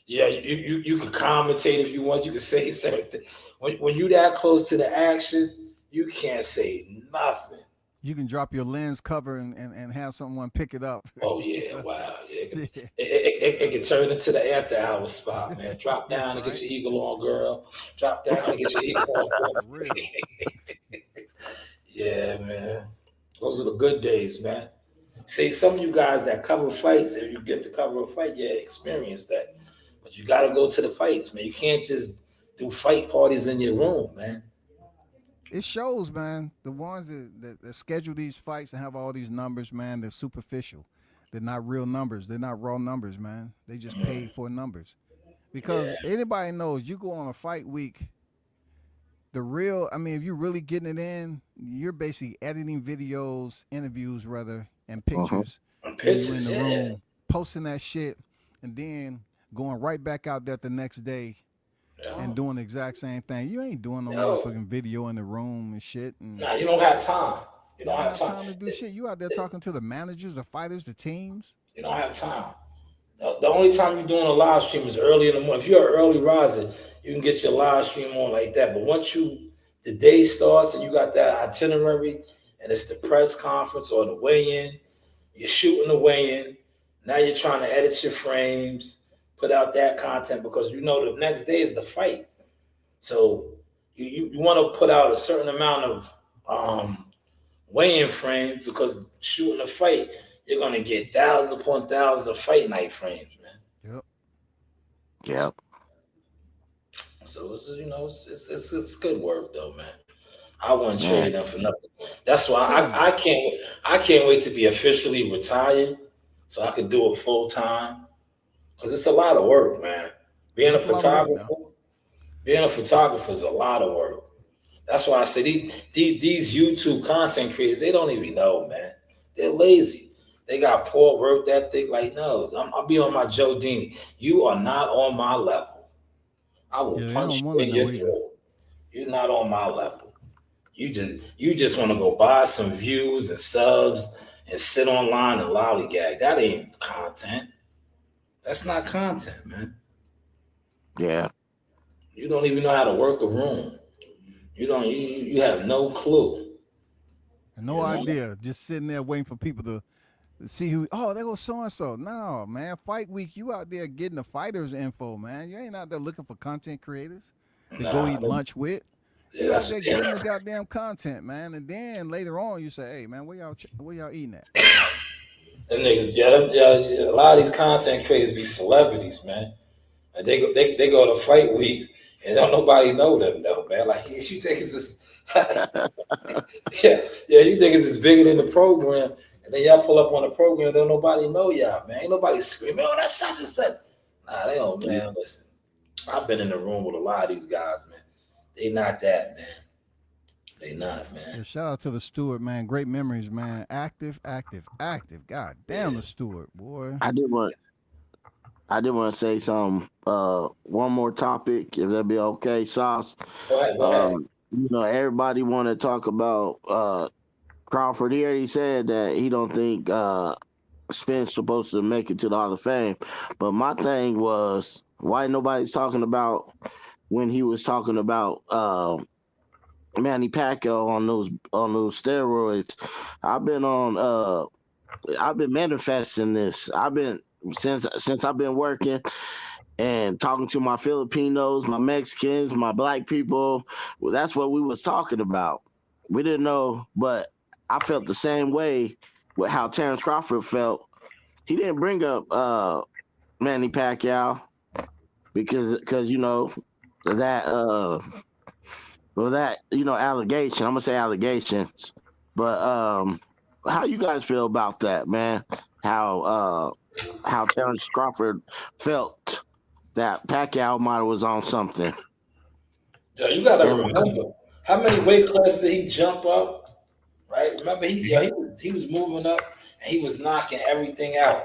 Yeah, you can commentate if you want. You can say something. When you that close to the action, you can't say nothing. You can drop your lens cover and have someone pick it up. Oh yeah, wow. Yeah. It can turn into the after hour spot, man. Drop down and get your eagle on, girl. Drop down and get your eagle on. Really? Yeah, man. Those are the good days, man. See, some of you guys that cover fights, if you get to cover a fight, experience that. But you got to go to the fights, man. You can't just do fight parties in your room, man. It shows, man. The ones that schedule these fights and have all these numbers, man, they're superficial. They're not real numbers. They're not raw numbers, man. They just paid for numbers. Because anybody knows you go on a fight week, if you're really getting it in, you're basically editing videos, interviews rather, and pictures. Pictures, in the room, posting that shit, and then going right back out there the next day and doing the exact same thing. You ain't doing no motherfucking video in the room and shit. Nah, you don't have time. You don't have time to do shit. You out there talking to the managers, the fighters, the teams. You don't have time. The only time you're doing a live stream is early in the morning. If you're an early riser, you can get your live stream on like that. But once the day starts and you got that itinerary and it's the press conference or the weigh-in, you're shooting the weigh-in. Now you're trying to edit your frames, put out that content because the next day is the fight. So, you want to put out a certain amount of weighing frames because shooting a fight, you're gonna get thousands upon thousands of fight night frames, man. Yep. Yeah. So it's good work though, man. I wouldn't Man. trade them for nothing. That's why Hell no. I can't wait to be officially retired so I can do it full time. Cause it's a lot of work, man. Being a That's a lot of work now. photographer, being a photographer is a lot of work. That's why I say these YouTube content creators, they don't even know, man. They're lazy. They got poor work ethic. Like, no, I'll be on my Joe Dini. You are not on my level. I will Yeah, they punch don't you want to in know your either. throat. You're not on my level. You just want to go buy some views and subs and sit online and lollygag. That ain't content. That's not content, man. Yeah. You don't even know how to work a room. You have no clue. No You know? idea. Just sitting there waiting for people to see who. Oh, there goes so and so. No, man. Fight week, you out there getting the fighters info, man. You ain't out there looking for content creators to go Nah, eat lunch with. yeah, You out that's there getting the goddamn content, man. And then later on, you say, "Hey, man, where y'all eating at?" them niggas. Yeah. A lot of these content creators be celebrities, man. And they go to fight weeks and don't nobody know them though, man. Like you think it's just yeah, you think it's just bigger than the program, and then y'all pull up on the program, don't nobody know y'all, man. Ain't nobody screaming, oh, that's such and such. Nah, they don't, man. Listen, I've been in the room with a lot of these guys, man. They not that, man. They not, Yeah, man. shout out to the steward, man. Great memories, man. Active. God damn, Yeah. the steward, boy. I did want to say some one more topic, if that'd be okay, Sauce. Go ahead. Everybody want to talk about Crawford. He already said that he don't think Spence supposed to make it to the Hall of Fame. But my thing was why nobody's talking about when he was talking about Manny Pacquiao on those steroids. I've been on I've been manifesting this. I've been since I've been working and talking to my Filipinos, my Mexicans, my black people. Well, that's what we was talking about. We didn't know, but I felt the same way with how Terrence Crawford felt. He didn't bring up Manny Pacquiao because that allegation. I'm gonna say allegations, but how you guys feel about that, man? How Terrence Crawford felt that Pacquiao model was on something. Yo, you gotta And remember how many weight classes did he jump up? Right? Remember, he was moving up and he was knocking everything out.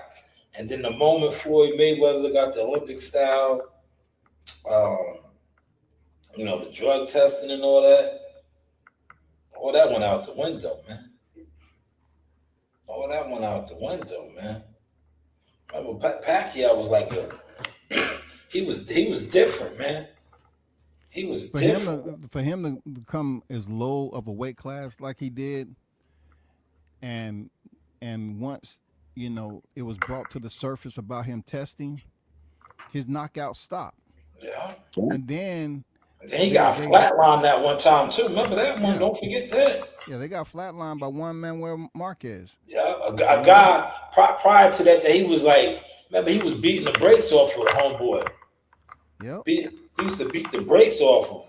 And then the moment Floyd Mayweather got the Olympic style, um, the drug testing and all that went out the window, man. All that went out the window, man. Remember, Pacquiao was like he was different, man. He was For him different. to come as low of a weight class like he did, and once it was brought to the surface about him testing, his knockout stopped, Yeah. and then And then he they got they flatlined that one time too. Remember that one? yeah Don't forget that. yeah they got flatlined by one Manuel Marquez. Yeah, a You know, guy prior to that he was like, remember he was beating the brakes off of homeboy. yep. He used to beat the brakes off of him.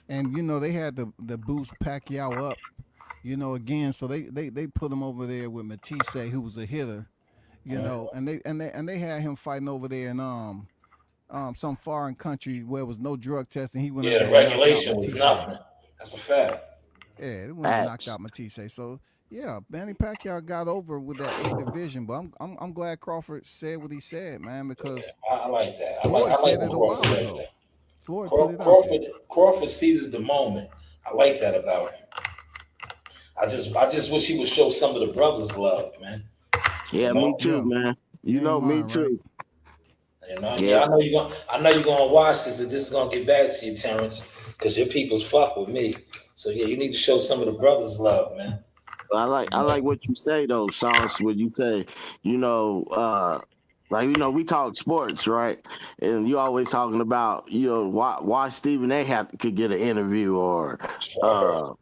And they had the boost Pacquiao up, again. So they put him over there with Matisse, who was a hitter, and they had him fighting over there in some foreign country where it was no drug testing. He went over Yeah, the there and knocked out regulation was Matisse. nothing. That's a fact. Yeah, they went and knocked facts. out Matisse. So yeah, Manny Pacquiao got over with that A division, but I'm glad Crawford said what he said, man, Yeah, because I like that. Floyd I like said when it a Crawford while does ago. that. Floyd put it out there. Crawford seizes the moment. I like that about him. I just wish he would show some of the brothers love, man. You Yeah, me know, too, Yeah, man. you ain't Me lying, right? too. Yeah. Yep. I know you're gonna watch this, and this is gonna get back to you, Terrence, because your people's fuck with me. So yeah, you need to show some of the brothers love, man. I like what you say though, Sauce. When you say, you know, Like, we talk sports, right? And you always talking about, why Stephen A. could get an interview, or uh,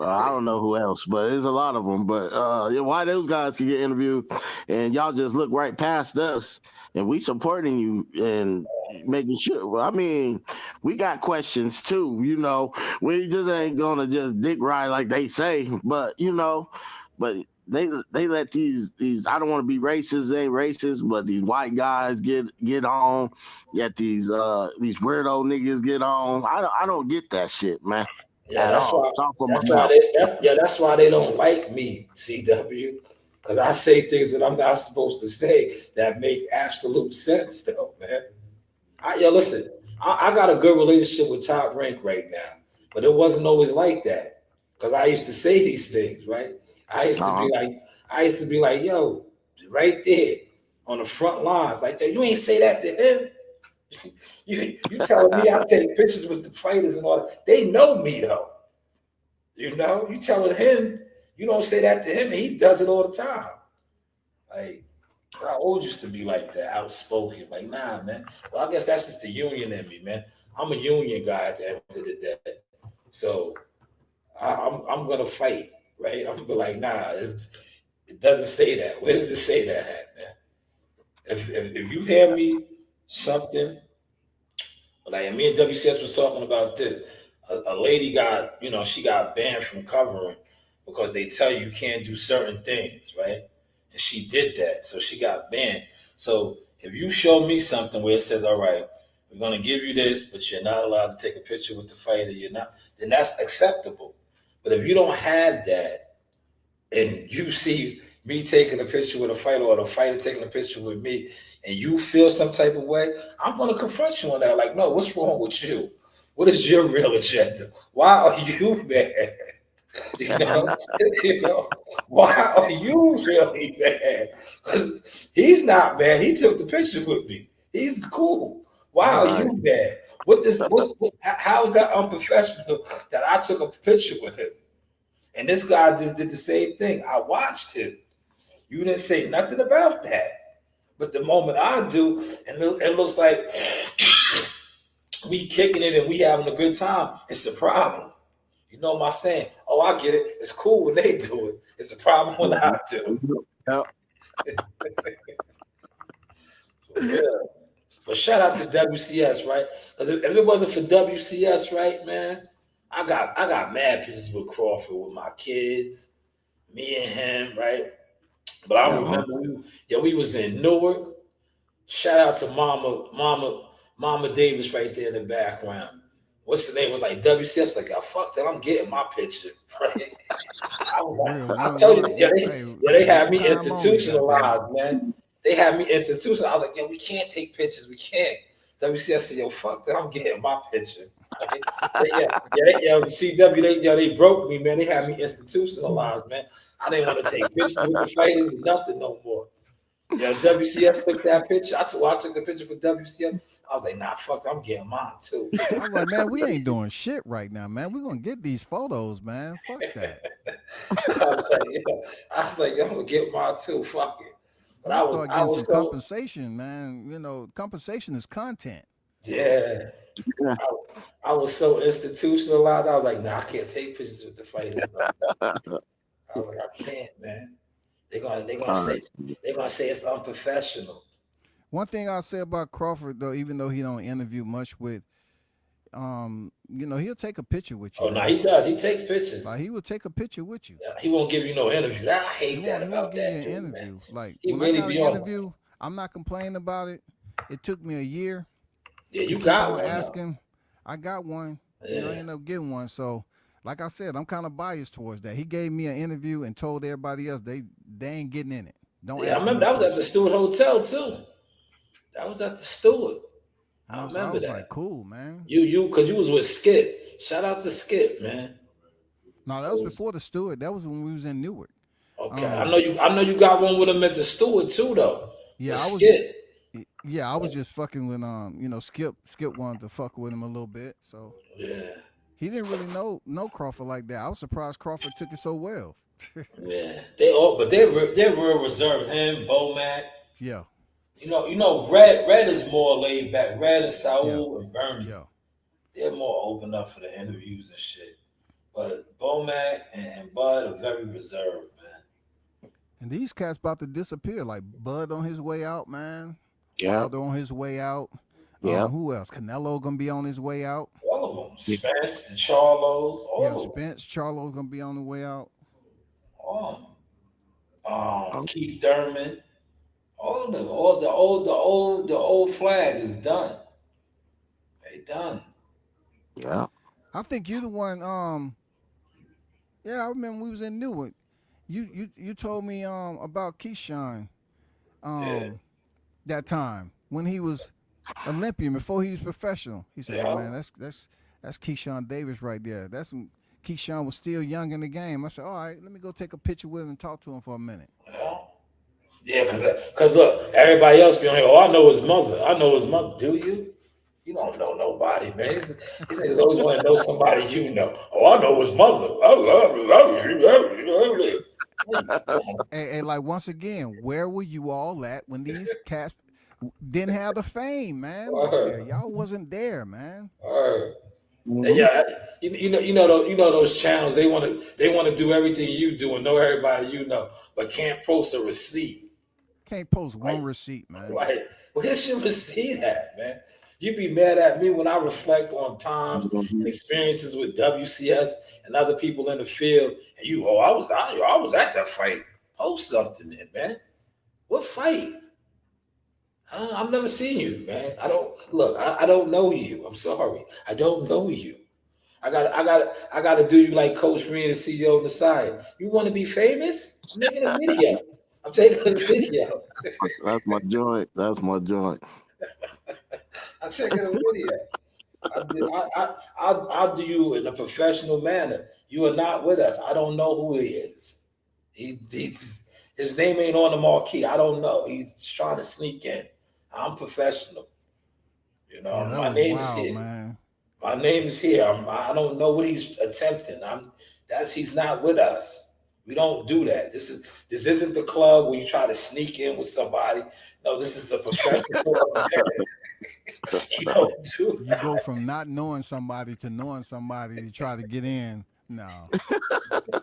I don't know who else, but there's a lot of them. But yeah, why those guys can get interviewed, and y'all just look right past us, and we supporting you and making sure. Well, I mean, we got questions too. We just ain't gonna just dick ride like they say, but they let these I don't want to be racist, they ain't racist, but these white guys get on, yet these weirdo niggas get on. I don't get that shit, man. Yeah, At that's all. why. Talk from my That's why mouth. that's why they don't like me, CW, because I say things that I'm not supposed to say that make absolute sense, though, man. Listen, I got a good relationship with Top Rank right now, but it wasn't always like that because I used to say these things, right? I used to Uh-huh. be like, yo, right there on the front lines, like, you ain't say that to him. You telling me I take pictures with the fighters and all that? They know me though. You telling him you don't say that to him, and he does it all the time. Like, I always used to be like that, outspoken. Like, nah, man. Well, I guess that's just the union in me, man. I'm a union guy at the end of the day. So I'm gonna fight, right? I'm gonna be like, nah, it doesn't say that. Where does it say that at, man? If you hear me something, like me and WCS was talking about this, a lady got, she got banned from covering because they tell you can't do certain things, right? And she did that, so she got banned. So if you show me something where it says, all right, we're gonna give you this, but you're not allowed to take a picture with the fighter, then that's acceptable. But if you don't have that, and you see me taking a picture with a fighter or the fighter taking a picture with me, and you feel some type of way, I'm going to confront you on that. Like, no, what's wrong with you? What is your real agenda? Why are you mad? You know, why are you really mad? Because he's not mad. He took the picture with me. He's cool. Why All are right. you mad? How is that unprofessional that I took a picture with him? And this guy just did the same thing. I watched him. You didn't say nothing about that. But the moment I do, and it looks like we kicking it and we having a good time, it's a problem. You know what I'm saying? Oh, I get it. It's cool when they do it. It's a problem when I do. Yep. For real. But shout out to WCS, right? Because if it wasn't for WCS, right, man, I got mad pictures with Crawford with my kids, me and him, right? But I Uh-huh. remember we was in Newark. Shout out to Mama Davis right there in the background. What's the name? It was like WCS. Like, I fucked it. I'm getting my picture. Right? I was For like, real, I tell you, hey, they had one me time only, goddamn it. institutionalized, man. They had me institutionalized. I was like, yo, we can't take pictures. We can't. WCS said, yo, fuck that. I'm getting my picture. Right? CW, they broke me, man. They had me institutionalized, man. I didn't want to take pictures with the fighters and nothing no more. Yeah, WCS took that picture. I took the picture for WCS. I was like, nah, fuck, I'm getting mine too. I was like, man, we ain't doing shit right now, man. We're gonna get these photos, man. Fuck that. I was like, I'm gonna get mine too. Fuck it. But I'm gonna start I getting some was so compensation, man. Compensation is content. yeah. Yeah. I was so institutionalized. I was like, nah, I can't take pictures with the fighters. No. I was like, I can't, man. They're gonna All say right. it's unprofessional. One thing I'll say about Crawford, though, even though he don't interview much with, he'll take a picture with you, Oh no, man. he does. He takes pictures. Like he will take a picture with you. He won't give you no interview. I He hate that won't. He won't about give you that an dude, man. interview. Like He when I really got an be on. interview, I'm not complaining about it. It took me a year Yeah, to you keep got on one though. asking. I got one. I Yeah. ended up getting one. So, like I said, I'm kind of biased towards that. He gave me an interview and told everybody else they ain't getting in it. Don't Yeah, I ask me remember no that was at the questions. Stewart Hotel too. That was at the Stewart. I So I remember was that. like, cool, man. Because you was with Skip. Shout out to Skip, man. No, that was before the Stewart. That was when we was in Newark. Okay, Um, I know you got one with him at the Stewart too, though. With yeah, I was. Skip. Yeah, I was just fucking with Skip wanted to fuck with him a little bit, so Yeah, he didn't really know Crawford like that. I was surprised Crawford took it so well. yeah. They all, but they're real reserved. Him, Bomac, Yeah, Red is more laid back. Red and Yeah, Saul and Bernie, yeah. they're more open up for the interviews and shit. But Bomac and Bud are very reserved, man. And these cats about to disappear. Like Bud on his way out, man. Yep. Wilder on his way out. Yep. Who else? Canelo gonna be on his way out. All of them, Spence, the Charlos, Yeah, all of them. Spence, Charlo's gonna be on the way out. All of them. Oh, Keith Thurman, all of them. All the old flag is done. They done. yeah. I think you the one. Yeah, I remember we was in Newark. You told me about Keyshawn Yeah, that time when he was Olympian before he was professional. He said, "Hey, yeah. man, that's Keyshawn Davis right there. That's when Keyshawn was still young in the game." I said, "All right, let me go take a picture with him and talk to him for a minute." Yeah, yeah, cause look, everybody else be on here. Oh, I know his mother. I know his mother. Do you? You don't know nobody, man. These niggas always want to know somebody you know. Oh, I know his mother. And like once again, where were you all at when these cats didn't have the fame, man? Where y'all wasn't there, man? Mhm. Yeah, those channels. They want to do everything you do and know everybody you know, but can't post a receipt. Can't post one Like, receipt, man. like, where's your receipt at, man? You be mad at me when I reflect on times and Mhm. experiences with WCS and other people in the field, and I was at that fight. Post something, then, man. What fight? I've never seen you, man. I don't look. I don't know you. I'm sorry. I don't know you. I got to do you like Coach Reed, the CEO on the side. You want to be famous? I'm making a video. I'm taking a video. That's my joint. That's my joint. I'm taking a video. I'll do you in a professional manner. You are not with us. I don't know who he is. His name ain't on the marquee. I don't know. He's trying to sneak in. I'm professional. Yeah, that My was name is wild, here. man. My name is here. I don't know what he's attempting. He's not with us. We don't do that. This isn't the club where you try to sneak in with somebody. No, this is a professional affair. You don't do You go that. from not knowing somebody to knowing somebody to try to get in. No, no,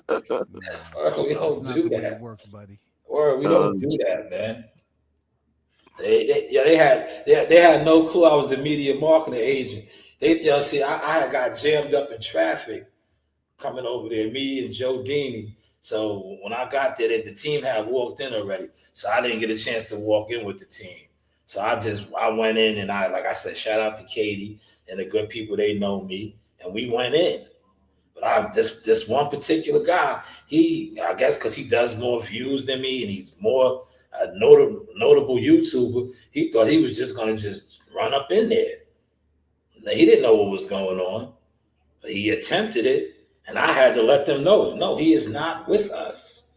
We that's don't not do the way it that. works, buddy. Or we Uh, don't do that, man. They had no clue I was a media marketing agent. See, I had got jammed up in traffic coming over there, me and Joe Dini. So when I got there, the team had walked in already. So I didn't get a chance to walk in with the team. So I went in and like I said, shout out to Katie and the good people, they know me. And we went in. But this one particular guy, I guess because he does more views than me and he's more notable YouTuber, he thought he was just gonna just run up in there. Now, he didn't know what was going on. He attempted it, and I had to let them know, no, he is not with us.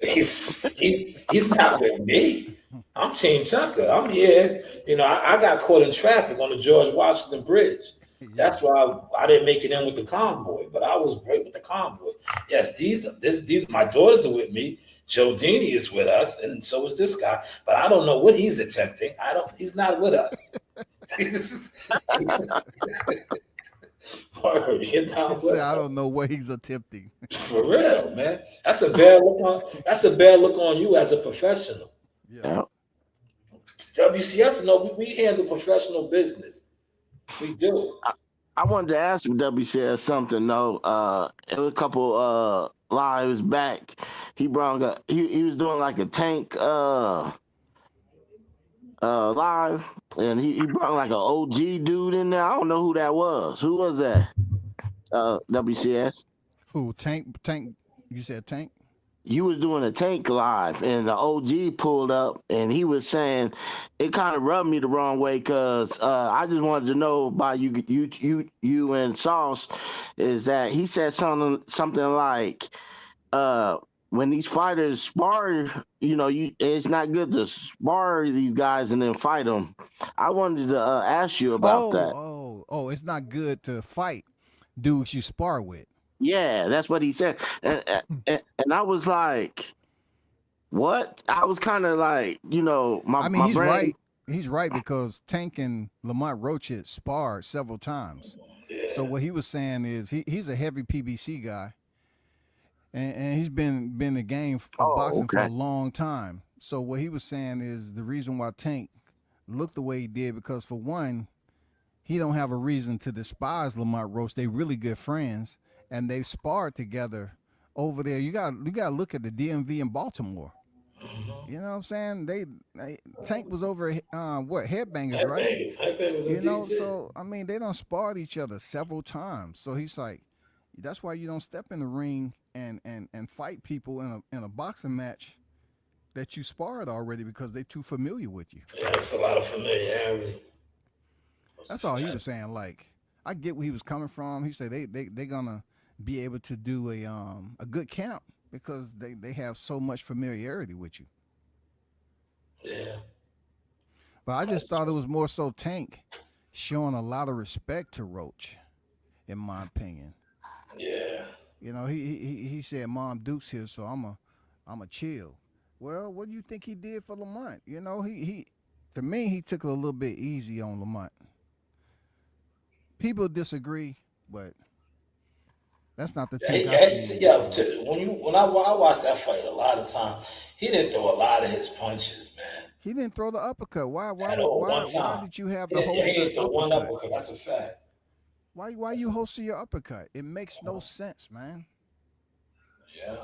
He's not with me. I'm Team Tucker. I'm here. I got caught in traffic on the George Washington Bridge. Yeah, That's why I didn't make it in with the convoy, but I was great with the convoy. Yes, these my daughters are with me. Joe Dini is with us, and so is this guy. But I don't know what he's attempting. He's not with us. He's You're he not with said, "I us. don't know what he's attempting." For real, man. That's a bad look on you as a professional. Yeah. yeah. WCS, no, we handle professional business. We do. I wanted to ask WCS something though. It was a couple lives back. He brought up he was doing like a tank live, and he brought like an OG dude in there. I don't know who that was. Who was that? WCS. Who Tank? You said Tank? You was doing a tank live, and the OG pulled up, and he was saying it kind of rubbed me the wrong way because I just wanted to know about you and Sauce is that he said something like when these fighters spar, it's not good to spar these guys and then fight them. I wanted to ask you about that. Oh! It's not good to fight dudes you spar with. Yeah, that's what he said, and I was like, What? I was kind of like, my I mean, my he's brain. right. He's right because Tank and Lamont Roach had sparred several times. So Yeah. what he was saying is he's a heavy PBC guy, and he's been in the game of Oh, boxing for a okay. long time. So what he was saying is the reason why Tank looked the way he did because for one, he don't have a reason to despise Lamont Roach. They really good friends, and they've sparred together over there. You got to look at the DMV in Baltimore. Mm-hmm. You know what I'm saying? Tank was over what headbangers, right? Headbangers in You know, DC. so I mean they done sparred each other several times. So he's like, that's why you don't step in the ring and fight people in a boxing match that you sparred already because they too familiar with you. Yeah, it's a lot of familiarity. That's all he was saying. Like I get where he was coming from. He said they gonna be able to do a good camp because they have so much familiarity with you. Yeah. But I just thought it was more so Tank showing a lot of respect to Roach, in my opinion. Yeah. You know, he said Mom Duke's here, so I'm a chill. Well, what do you think he did for Lamont? You know, he to me he took it a little bit easy on Lamont. People disagree, but that's not the Yeah, Tank I seen before. when I watched that fight, a lot of times he didn't throw a lot of his punches, man. He didn't throw the uppercut. At all, one Why time. did you have the Yeah, he holster ain't throw one uppercut? uppercut. That's a fact. Why That's you a, holster your uppercut? It makes no sense, man. yeah.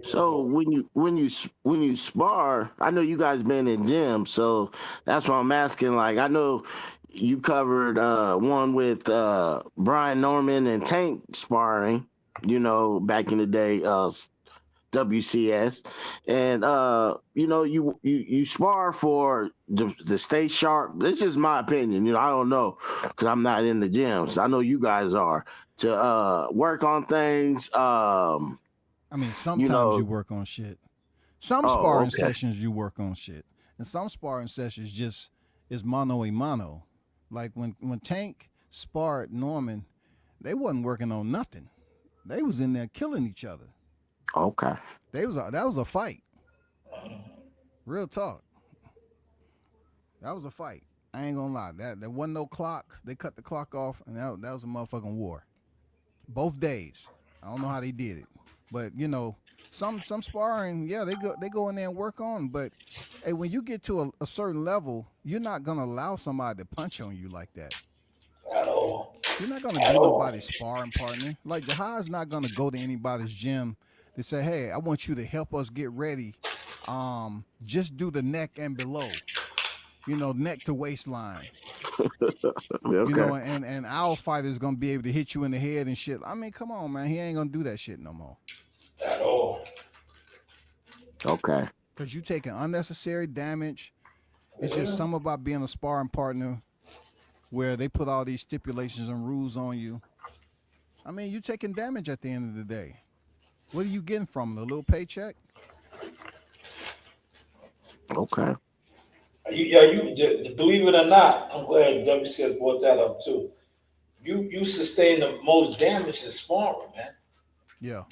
So when you spar, I know you guys been in gym, so that's why I'm asking. Like, I know you covered one with Brian Norman and Tank sparring, back in the day, WCS, and you spar for the stay sharp. This is my opinion. I don't know because I'm not in the gyms. I know you guys are to work on things. I mean, You sometimes you know. work on shit. Some Oh, sparring okay. sessions you work on shit, and some sparring sessions just is mano a mano. Like when Tank sparred Norman, they wasn't working on nothing. They was in there killing each other. Okay. That was a fight. Real talk. That was a fight. I ain't gonna lie. There wasn't no clock. They cut the clock off, and that was a motherfucking war. Both days. I don't know how they did it, but some sparring, yeah, they go in there and work on. But hey, when you get to a certain level, you're not gonna allow somebody to punch on you like that. At all. You're not gonna At be all. nobody's sparring partner. Like Jahad's not gonna go to anybody's gym to say, "Hey, I want you to help us get ready. Just do the neck and below. Neck to waistline. Okay. And our fighter is gonna be able to hit you in the head and shit. I mean, come on, man. He ain't gonna do that shit no more. At all. Okay. Cause you taking unnecessary damage. It's just something about being a sparring partner where they put all these stipulations and rules on you. I mean, you taking damage at the end of the day. What are you getting from it? A little paycheck? Okay. Believe it or not, I'm glad WCS brought that up too. You sustain the most damage in sparring, man. Yeah.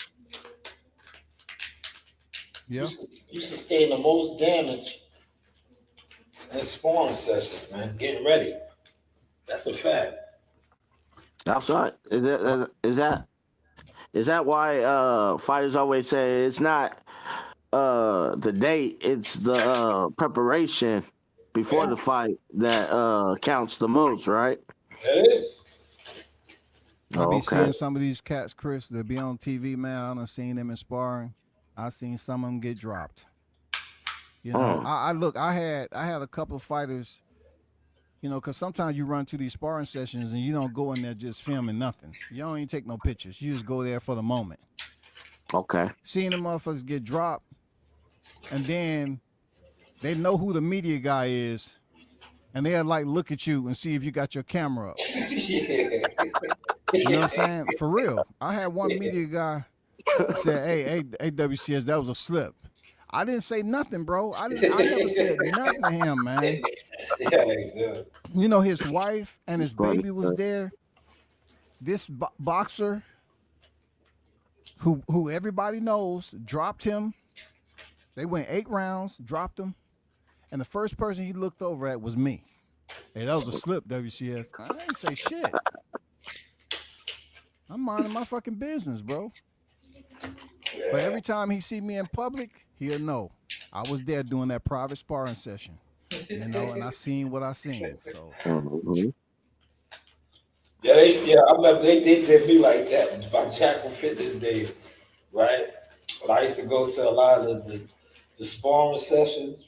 You Yeah. you sustain the most damage in sparring sessions, man. Getting ready. That's a fact. That's right. Is What? that is that why fighters always say it's not the date, it's the preparation before Yeah, the fight that counts the most, right? it is. I Oh, be okay. seeing some of these cats, Chris, that be on TV, man. I done seen them in sparring. I seen some of them get dropped. Hmm. I look. I had a couple of fighters. Because sometimes you run to these sparring sessions and you don't go in there just filming nothing. You don't even take no pictures. You just go there for the moment. Okay. Seeing the motherfuckers get dropped, and then they know who the media guy is, and they'll like look at you and see if you got your camera up. Yeah. You know what I'm Yeah. saying? For real. I had one media guy said, "Hey, WCS, that was a slip." I didn't say nothing, bro. I never said nothing to him, man. Yeah, they do. His wife and his Funny. baby was there. This boxer who everybody knows dropped him They went 8 rounds, dropped him, and the first person he looked over at was me. Hey, that was a slip, WCS. I ain't say shit. I'm minding my fucking business, bro. But every time he see me in public, he'll know I was there doing that private sparring session. And I seen what I seen. So I remember they did me like that by Jackal Fitness days, right? When I used to go to a lot of the sparring sessions,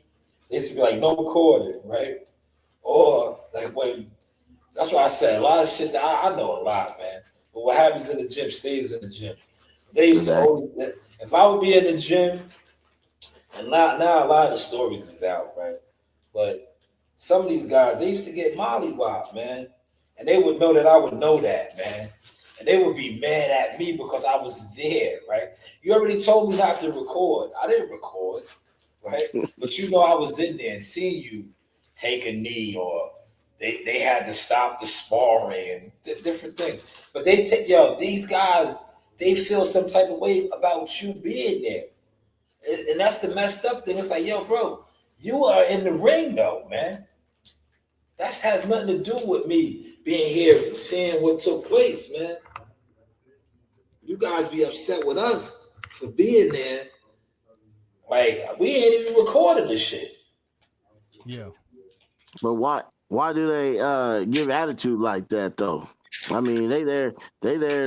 they used to be like no recording, right? Or like when that's why I said a lot of shit that I know a lot, man. But what happens in the gym stays in the gym. They used to always, if I would be in the gym, and now a lot of the stories is out, right? But some of these guys, they used to get mollywopped, man. And they would know that I would know that, man. And they would be mad at me because I was there, right? You already told me not to record. I didn't record, right? But I was in there and seeing you take a knee, or they had to stop the sparring and different things. But these guys, they feel some type of way about you being there. And that's the messed up thing. It's like, yo, bro, you are in the ring though, man. That has nothing to do with me being here, seeing what took place, man. You guys be upset with us for being there. Like, we ain't even recording this shit. yeah. But why do they give attitude like that though? I mean, they there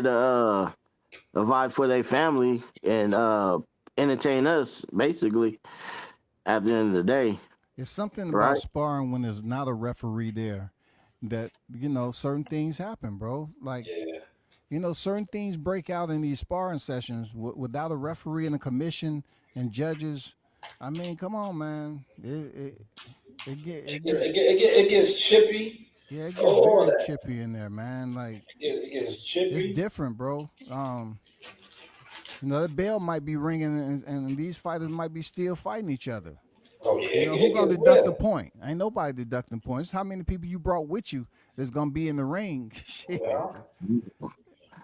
to provide for their family and entertain us basically at the end of the day. It's something Right. about sparring when there's not a referee there that, certain things happen, bro. Like, certain things break out in these sparring sessions without a referee and a commission and judges. I mean, come on, man. It gets chippy. Yeah, it gets very chippy in there, man. Like, it gets chippy. It's different, bro. The bell might be ringing, and these fighters might be still fighting each other. Oh yeah. Who's gonna deduct the point? Ain't nobody deducting points. How many people you brought with you that's gonna be in the ring? Shit.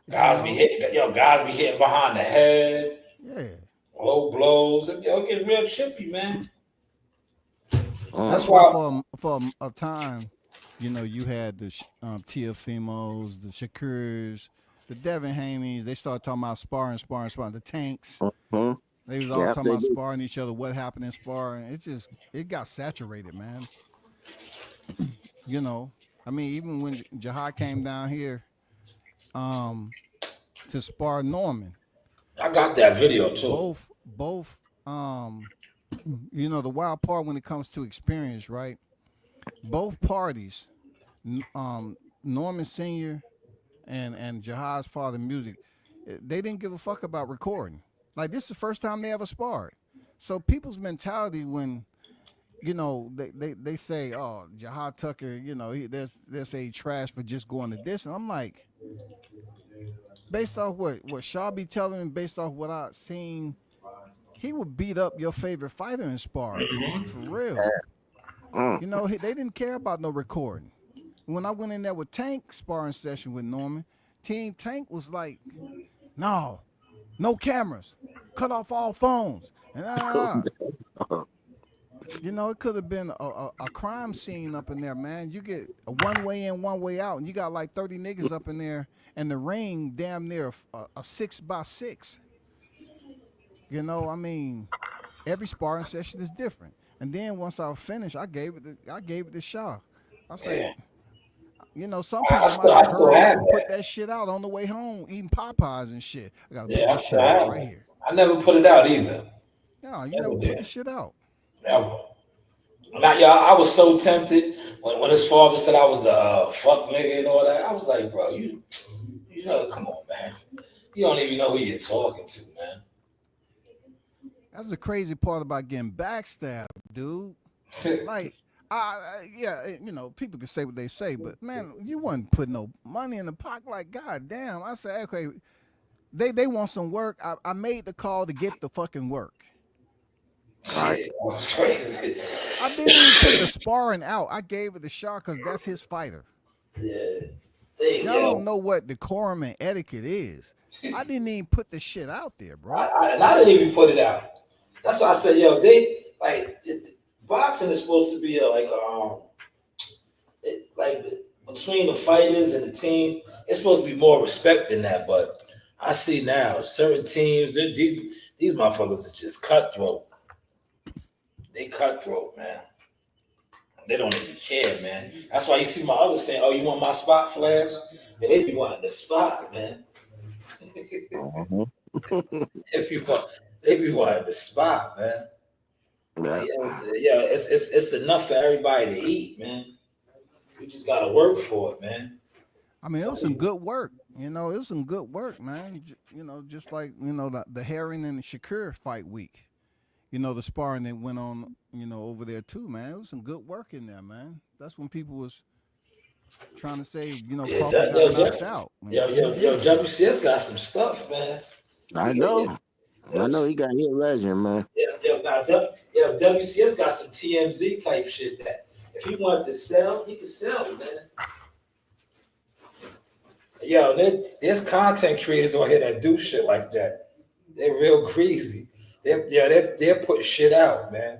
Guys be hitting behind the head. Yeah. Low blows. It'll get real chippy, man. That's why for a time, you had the Teofimos, the Shakurs, the Devin Haneys. They started talking about sparring. The Tanks. They was all talking about sparring each other. What happened in sparring? It got saturated, man. I mean, even when Jihad came down here, to spar Norman. I got that video too. Both. The wild part when it comes to experience, right? Both parties, Norman Sr. and Jihad's father, music, they didn't give a fuck about recording. Like, this is the first time they ever sparred. So people's mentality when, they say, oh, Jihad Tucker, they'll say trash for just going to this. And I'm like, based off what Shaw be telling me, based off what I've seen, he would beat up your favorite fighter in sparring. For real. They didn't care about no recording. When I went in there with Tank sparring session with Norman, Team Tank was like, no cameras, cut off all phones. And it could have been a crime scene up in there, man. You get a one way in, one way out, and you got like 30 niggas up in there, and the ring damn near a 6x6. I mean, every sparring session is different. And then once I finished, I gave it to Shaw. I said, some people might have heard and put that shit out on the way home, eating Popeyes and shit. I gotta put this shit out right here. I never put it out either. No, you never put this shit out. Never. Now, I was so tempted when his father said I was a fuck nigga and all that. I was like, bro, you come on, man. You don't even know who you're talking to, man. That's the crazy part about getting backstabbed, dude. Like, people can say what they say, but man, you wasn't putting no money in the pocket. Like, god damn. I said, okay, they want some work. I made the call to get the fucking work. Right. That's crazy. I didn't even put the sparring out. I gave it to Shaw because that's his fighter. Yeah. Y'all don't know what decorum and etiquette is. I didn't even put the shit out there, bro. I didn't even put it out. That's why I said, yo, they boxing is supposed to be between the fighters and the team, it's supposed to be more respect than that. But I see now certain teams, these motherfuckers is just cutthroat. They cutthroat, man. They don't even care, man. That's why you see my others saying, "Oh, you want my spot, Flash?" Yeah, they be wanting the spot, man. Mhm. If you want, they be wanting the spot, man. Like, Yeah. it's enough for everybody to eat, man. We just gotta work for it, man. I mean, it Some was some people, good work. It was some good work, man. Just like the Herring and the Shakur fight week. The sparring that went on, over there too, man. It was some good work in there, man. That's when people was trying to say, yeah, Crawford got knocked out. He didn't. WCS got some stuff, man. I Yeah, know. I know he WCS, got hit legend, man. WCS got some TMZ type shit that if he wanted to sell, he could sell, man. There's content creators on here that do shit like that. They're real greasy. They're putting shit out, man,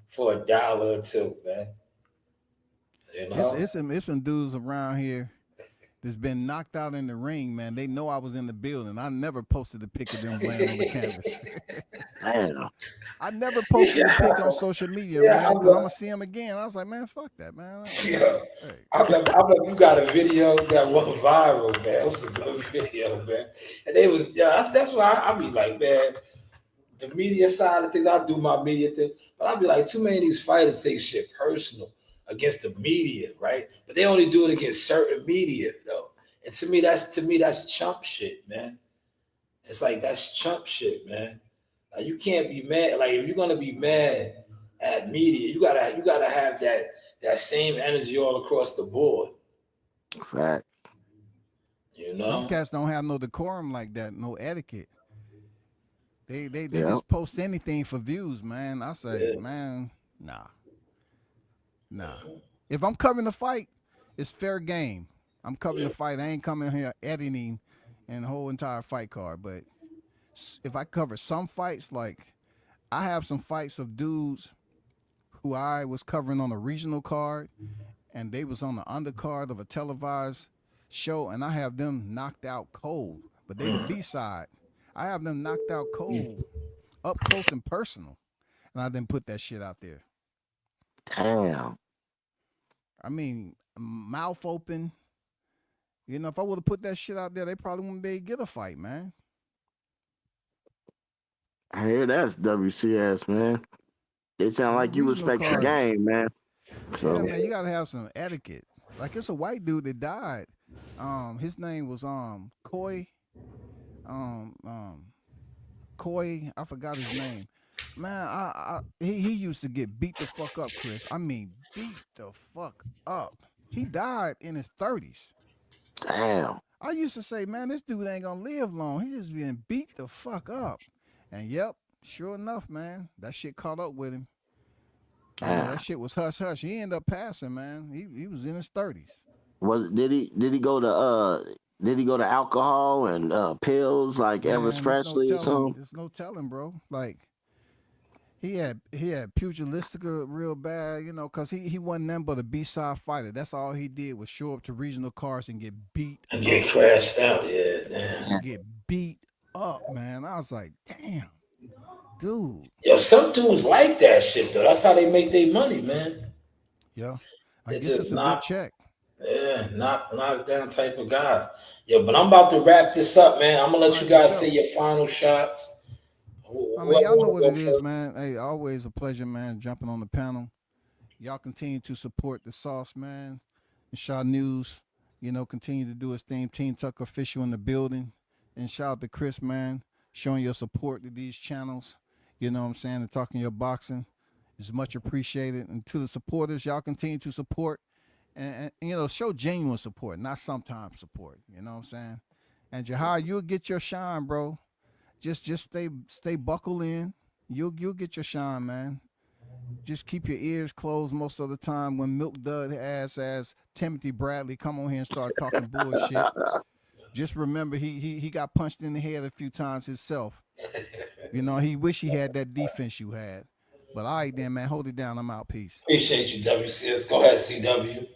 for $1 or two, man. You It's know? it's some it's some dudes around here that's been knocked out in the ring, man. They know I was in the building. I never posted a pic of them laying on the canvas. Damn. I never posted a Yeah, pic on social media, yeah. man, because I'm gonna see them again. I was like, man, fuck that, man. Yeah. Hey, I remember you got a video that went viral, man. It was a good video, man. And they was that's why I be like, man, the media side of things, I do my media thing, but I be like, too many of these fighters take shit personal against the media, right? But they only do it against certain media, though. And to me that's chump shit, man. It's like that's chump shit, man. Like you can't be mad. Like if you're gonna be mad at media, you gotta have that same energy all across the board. Fact. You some know? cats don't have no decorum like that, no etiquette. They Yeah. just post anything for views, man. I say, Yeah. man, nah, nah. If I'm covering the fight, it's fair game. I'm covering Yeah. the fight. I ain't coming here editing and the whole entire fight card. But if I cover some fights, like I have some fights of dudes who I was covering on a regional card, and they was on the undercard of a televised show, and I have them knocked out cold. But they the B side. I have them knocked out cold, up close and personal, and I didn't put that shit out there. Damn. I mean, mouth open. If I would have put that shit out there, they probably wouldn't be able to get a fight, man. I hear that's WCS, man. It sound Them like you regional respect your cards. game, man. Yeah, So man, you gotta have some etiquette. Like it's a white dude that died. His name was Coy. Um, um, Coy. I forgot his name. Man, he used to get beat the fuck up, Chris. I mean, beat the fuck up. He died in his 30s. damn. I used to say, man, this dude ain't gonna live long. He just being beat the fuck up. And yep, sure enough, man, that shit caught up with him. That Damn. shit was hush hush. He ended up passing, man. He was in his 30s. Did he go to alcohol and pills like Elvis Man, it's no Presley or telling. something? It's no telling, bro. Like he had pugilistica real bad, cause he wasn't nothing but a B-side fighter. That's all he did was show up to regional cars and get beat And up. get crashed out, yeah, damn. Get beat up, man. I was like, damn, dude. Yo, some dudes like that shit though. That's how they make their money, man. Yeah. I They guess just it's a good knock, check. yeah, knock down type of guys. Yo, but I'm about to wrap this up, man. I'm gonna All let you right, for guys say sure. your final shots. I mean, Whoever y'all know want to what go it is, first. man. Hey, always a pleasure, man, jumping on the panel. Y'all continue to support the sauce, man. And Shanewz, continue to do his thing. Team Tuck official in the building. And shout out to Chris, man, showing your support to these channels. You know what I'm saying? And talking your boxing is much appreciated. And to the supporters, y'all continue to support and show genuine support, not sometimes support. You know what I'm saying? And Jahar, you'll get your shine, bro. Just stay buckle in. You'll get your shine, man. Just keep your ears closed most of the time when Milk Dud as Timothy Bradley come on here and start talking bullshit. Just remember he got punched in the head a few times himself. You know, he wish he had that defense you had. But all right then, man, hold it down. I'm out. Peace. Appreciate you, WCS. Go ahead, CW.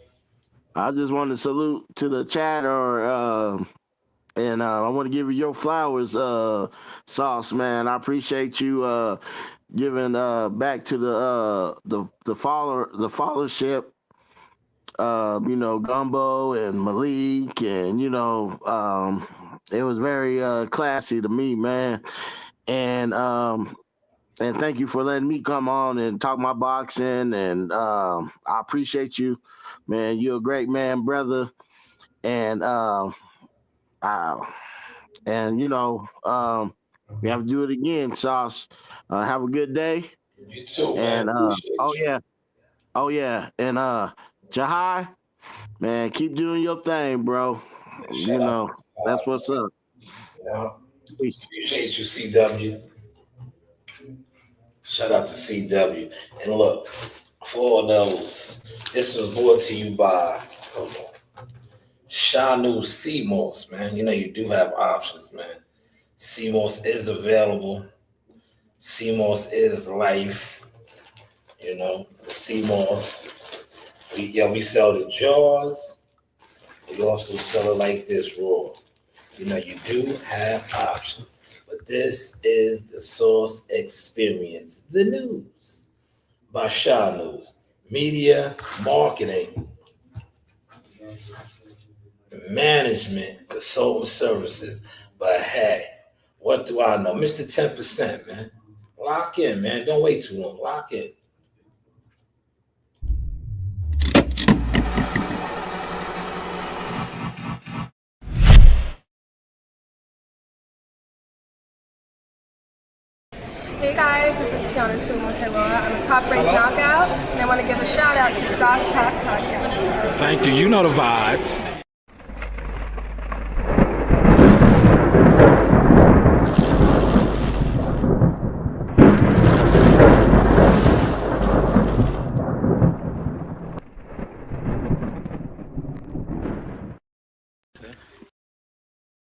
I just want to salute to the chatter, and I want to give you your flowers, Sauce, man. I appreciate you giving back to the followership. You know, Gumbo and Malik, and you know, it was very classy to me, man. And thank you for letting me come on and talk my boxing. And I appreciate you, man. You're a great man, brother. And and you know, we have to do it again, Sauce. Have a good day. You too, man. And Appreciate you. oh yeah, and Jahai, man, keep doing your thing, bro. Shout You out know, that's what's up. Yeah. Peace. Appreciate you, CW. Shout out to CW. And look, for all those, this was brought to you by Shanewz CMOS, man. You know, you do have options, man. CMOS is available. CMOS is life. You know, CMOS. We sell the jars. We also sell it like this raw. You know, you do have options. But this is the Source Experience, the news by Shanewz. Media, marketing, management, consultant services. But hey, what do I know? Mr. 10%, man. Lock in, man. Don't wait too long. Lock in. Hey guys, this is Tiana Tuimu-Helua. I'm a top-ranked knockout, and I want to give a shout out to Sauce Talk Podcast. Thank you. You know the vibes.